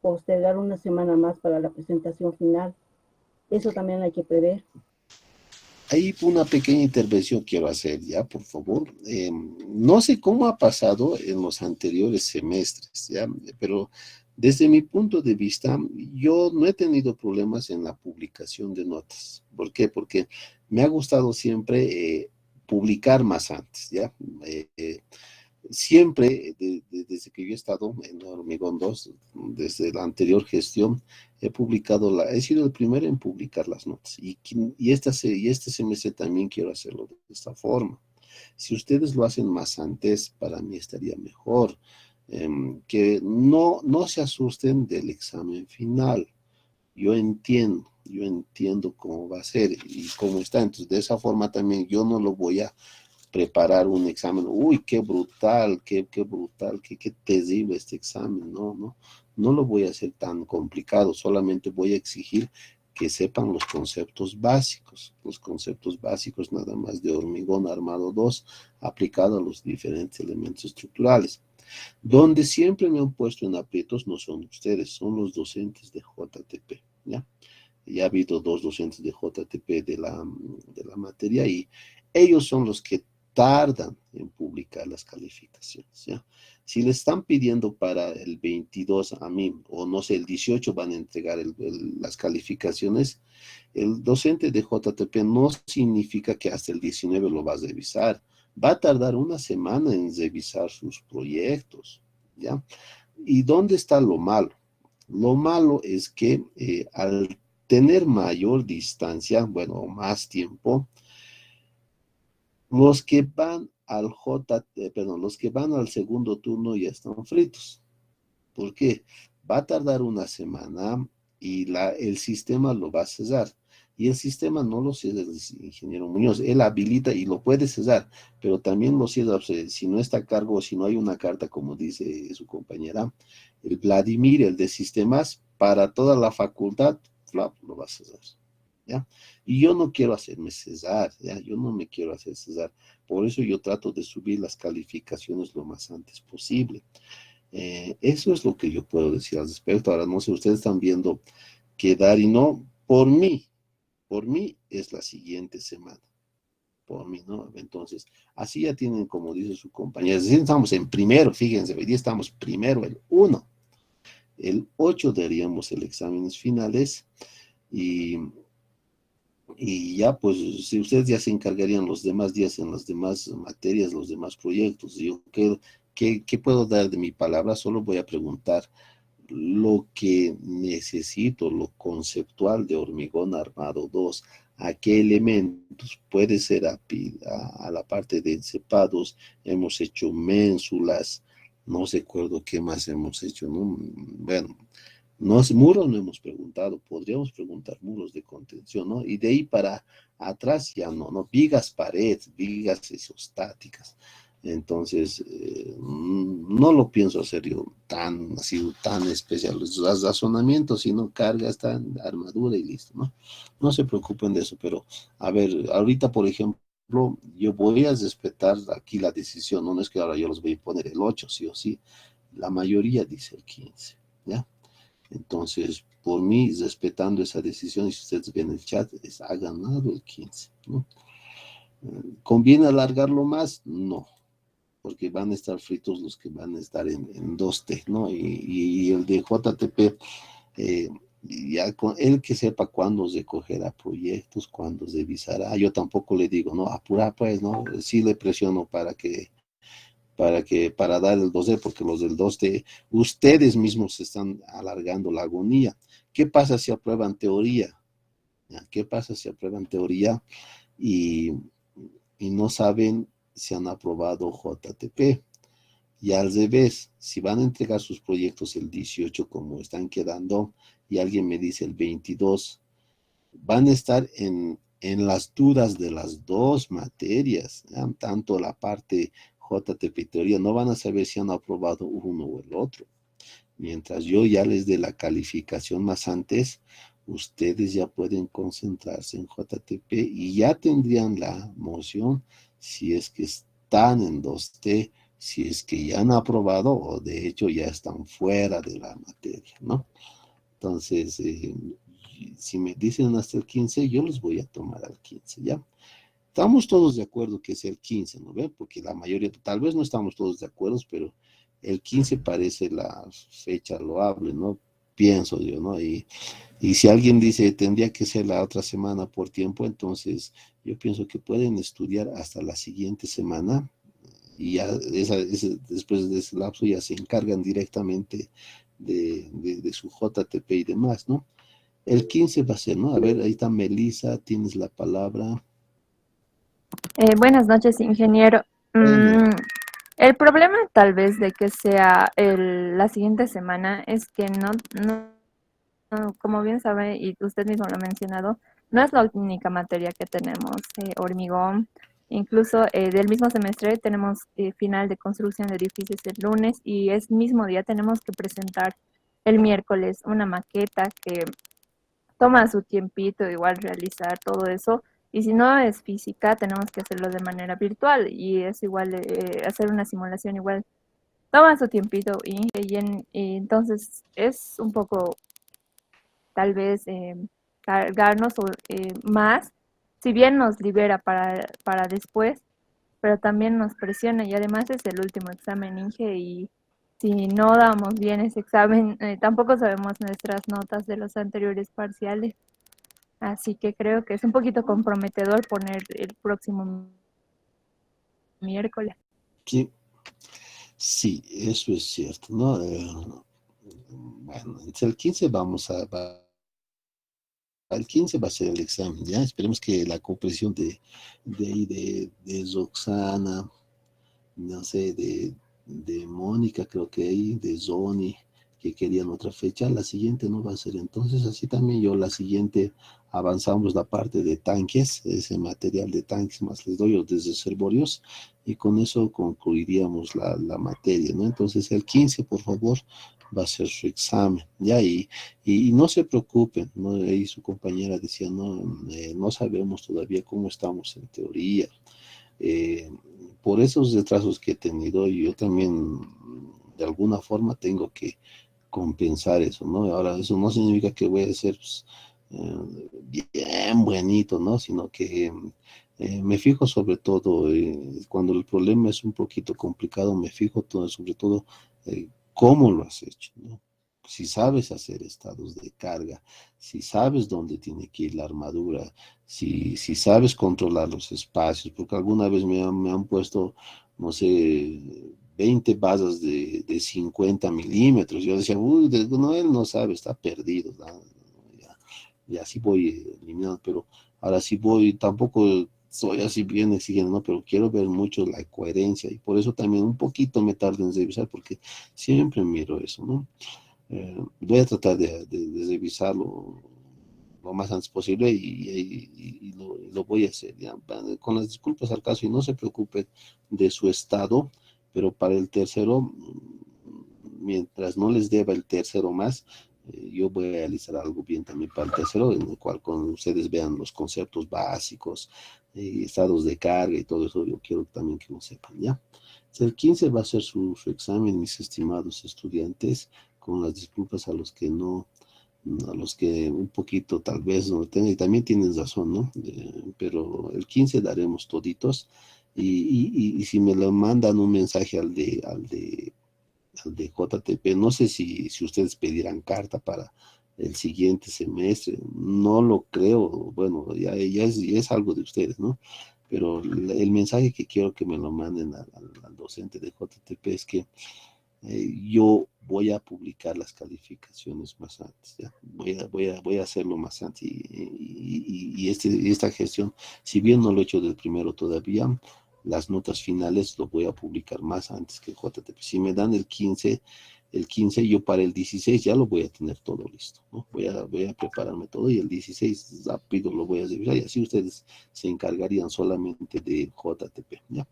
postergar una semana más para la presentación final. Eso también hay que prever. Ahí una pequeña intervención quiero hacer, ya, por favor. No sé cómo ha pasado en los anteriores semestres, ya, pero desde mi punto de vista, yo no he tenido problemas en la publicación de notas. ¿Por qué? Porque me ha gustado siempre publicar más antes, ya. Siempre, desde que yo he estado en Hormigón 2, desde la anterior gestión, he sido el primero en publicar las notas. Y este semestre también quiero hacerlo de esta forma. Si ustedes lo hacen más antes, para mí estaría mejor. Que no se asusten del examen final. Yo entiendo cómo va a ser y cómo está. Entonces, de esa forma también yo no lo voy a preparar un examen. Uy, qué brutal, qué brutal, qué terrible este examen. No lo voy a hacer tan complicado, solamente voy a exigir que sepan los conceptos básicos nada más de hormigón armado 2 aplicado a los diferentes elementos estructurales. Donde siempre me han puesto en aprietos no son ustedes, son los docentes de JTP, ¿ya? Ya ha habido dos docentes de JTP de la materia y ellos son los que tardan en publicar las calificaciones, ¿ya? Si le están pidiendo para el 22 a mí, o no sé, el 18 van a entregar las calificaciones, el docente de JTP no significa que hasta el 19 lo vas a revisar. Va a tardar una semana en revisar sus proyectos, ¿ya? ¿Y dónde está lo malo? Lo malo es que al tener mayor distancia, bueno, más tiempo, los que van los que van al segundo turno ya están fritos. ¿Por qué? Va a tardar una semana y el sistema lo va a cesar. Y el sistema no lo cesa el ingeniero Muñoz. Él habilita y lo puede cesar, pero también lo cesa, o sea, si no está a cargo, si no hay una carta, como dice su compañera, el Vladimir, el de sistemas, para toda la facultad, lo va a cesar. ¿Ya? Y yo no quiero hacerme cesar, ¿ya? Yo no me quiero hacer cesar. Por eso yo trato de subir las calificaciones lo más antes posible. Eso es lo que yo puedo decir al respecto. Ahora, no sé, ustedes están viendo que Dari no, por mí es la siguiente semana, por mí, ¿no? Entonces, así ya tienen, como dice su compañera, es decir, estamos en primero, fíjense, hoy día estamos primero, el 1, el 8 daríamos el exámenes finales y ya, pues, si ustedes ya se encargarían los demás días en las demás materias, los demás proyectos, yo ¿qué puedo dar de mi palabra? Solo voy a preguntar lo que necesito, lo conceptual de hormigón armado 2, a qué elementos, puede ser a la parte de encepados, hemos hecho ménsulas, no recuerdo qué más hemos hecho, ¿no? Bueno, muros no hemos preguntado, podríamos preguntar muros de contención, ¿no? Y de ahí para atrás ya no, vigas pared, vigas isostáticas. Entonces, no lo pienso hacer yo tan especial. Los razonamientos, sino cargas, armadura y listo, ¿no? No se preocupen de eso, pero a ver, ahorita, por ejemplo, yo voy a respetar aquí la decisión, no es que ahora yo los voy a poner el 8, sí o sí. La mayoría dice el 15, ¿ya? Entonces, por mí, respetando esa decisión, y si ustedes ven el chat, ha ganado el 15, ¿no? ¿Conviene alargarlo más? No, porque van a estar fritos los que van a estar en 2T, ¿no? Y el de JTP, ya con él que sepa cuándo recogerá proyectos, cuándo revisará. Yo tampoco le digo, no, apura pues, ¿no? Sí le presiono para dar el 2D, porque los del 2D, ustedes mismos están alargando la agonía. ¿Qué pasa si aprueban teoría? ¿Ya? ¿Qué pasa si aprueban teoría y no saben si han aprobado JTP? Y al revés, si van a entregar sus proyectos el 18 como están quedando, y alguien me dice el 22, van a estar en las dudas de las dos materias, ¿ya? Tanto la parte JTP teoría, no van a saber si han aprobado uno o el otro. Mientras yo ya les dé la calificación más antes, ustedes ya pueden concentrarse en JTP y ya tendrían la moción si es que están en 2T, si es que ya han aprobado o de hecho ya están fuera de la materia, ¿no? Entonces, si me dicen hasta el 15, yo los voy a tomar al 15, ¿ya? Estamos todos de acuerdo que es el 15, ¿no ve? Porque la mayoría, tal vez no estamos todos de acuerdo, pero el 15 parece la fecha loable, ¿no? Pienso yo, ¿no? Y si alguien dice tendría que ser la otra semana por tiempo, entonces yo pienso que pueden estudiar hasta la siguiente semana y ya después de ese lapso ya se encargan directamente de su JTP y demás, ¿no? El 15 va a ser, ¿no? A ver, ahí está Melissa, tienes la palabra. Buenas noches, ingeniero. Bueno, El problema tal vez de que sea la siguiente semana es que como bien sabe y usted mismo lo ha mencionado, no es la única materia que tenemos, hormigón. Incluso del mismo semestre tenemos final de construcción de edificios el lunes y ese mismo día tenemos que presentar el miércoles una maqueta que toma su tiempito igual realizar todo eso. Y si no es física, tenemos que hacerlo de manera virtual y es igual hacer una simulación igual toma su tiempito y entonces es un poco tal vez cargarnos más, si bien nos libera para después, pero también nos presiona y además es el último examen Inge y si no damos bien ese examen, tampoco sabemos nuestras notas de los anteriores parciales. Así que creo que es un poquito comprometedor poner el próximo miércoles. sí, sí, eso es cierto, ¿no? Bueno, entonces el 15 al 15 va a ser el examen, ¿ya? Esperemos que la comprensión de Roxana, no sé, de Mónica, creo que ahí, de Zoni, que querían otra fecha, la siguiente no va a ser. Entonces, así también yo, la siguiente, avanzamos la parte de tanques, ese material de tanques más les doy los de reservorios, y con eso concluiríamos la materia, ¿no? Entonces, el 15 por favor, va a ser su examen, ¿ya? Y no se preocupen, ¿no? Ahí su compañera decía, no sabemos todavía cómo estamos en teoría, eh, por esos retrasos que he tenido, yo también de alguna forma tengo que compensar eso, ¿no? Ahora, eso no significa que voy a ser pues, bien buenito, ¿no? Sino que me fijo sobre todo, cuando el problema es un poquito complicado, me fijo sobre todo cómo lo has hecho, ¿no? Si sabes hacer estados de carga, si sabes dónde tiene que ir la armadura, si sabes controlar los espacios, porque alguna vez me han puesto, no sé, 20 basas de 50 milímetros. Yo decía, uy, no, él no sabe, está perdido, ¿no? Y así voy eliminando, pero ahora sí voy, tampoco soy así bien exigente, ¿no? Pero quiero ver mucho la coherencia y por eso también un poquito me tardo en revisar, porque siempre miro eso, ¿no? Voy a tratar de revisarlo lo más antes posible y lo voy a hacer, ¿ya? Con las disculpas al caso y no se preocupe de su estado, pero para el tercero, mientras no les deba el tercero más, yo voy a realizar algo bien también para el tercero, en el cual con ustedes vean los conceptos básicos, estados de carga y todo eso, yo quiero también que lo sepan, ¿ya? El 15 va a ser su examen, mis estimados estudiantes, con las disculpas a los que no, a los que un poquito tal vez no tengan, y también tienen razón, ¿no? Pero el 15 daremos toditos, y si me lo mandan un mensaje al de JTP, no sé si ustedes pedirán carta para el siguiente semestre, no lo creo, bueno, ya es algo de ustedes, ¿no? Pero el mensaje que quiero que me lo manden al docente de JTP es que yo voy a publicar las calificaciones más antes, ¿ya? Voy a hacerlo más antes y esta gestión, si bien no lo he hecho del primero todavía, las notas finales lo voy a publicar más antes que el JTP. Si me dan el 15, el 15, yo para el 16 ya lo voy a tener todo listo, ¿no? Voy a prepararme todo y el 16 rápido lo voy a revisar y así ustedes se encargarían solamente de JTP, ¿ya?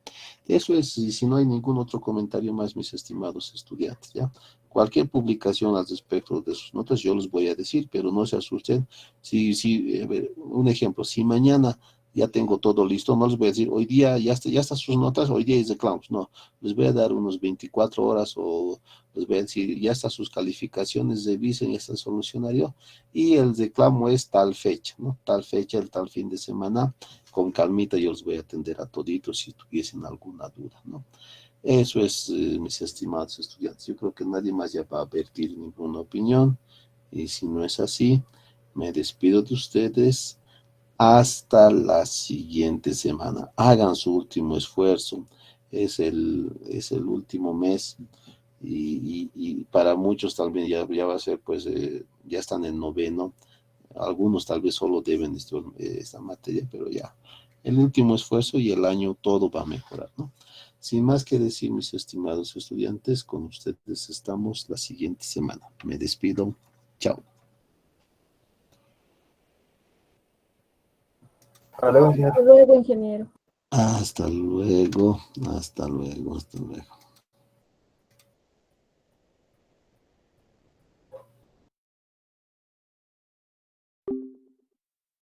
Eso es, y si no hay ningún otro comentario más, mis estimados estudiantes, ¿ya? Cualquier publicación al respecto de sus notas yo les voy a decir, pero no se asusten. A ver, un ejemplo, si mañana ya tengo todo listo, no les voy a decir, hoy día ya está sus notas, hoy día es reclamos, no, les voy a dar unos 24 horas o les voy a decir, ya están sus calificaciones, revisen, ya está el solucionario, y el reclamo es tal fecha, ¿no? Tal fecha, el tal fin de semana, con calmita yo les voy a atender a toditos si tuviesen alguna duda, ¿no? Eso es, mis estimados estudiantes. Yo creo que nadie más ya va a vertir ninguna opinión, y si no es así, me despido de ustedes. Hasta la siguiente semana. Hagan su último esfuerzo. Es el último mes y para muchos tal vez ya va a ser, pues, ya están en noveno. Algunos tal vez solo deben esta materia, pero ya. El último esfuerzo y el año todo va a mejorar, ¿no? Sin más que decir, mis estimados estudiantes, con ustedes estamos la siguiente semana. Me despido. Chao. Hasta luego, ingeniero. Hasta luego, ingeniero. Hasta luego, hasta luego, hasta luego.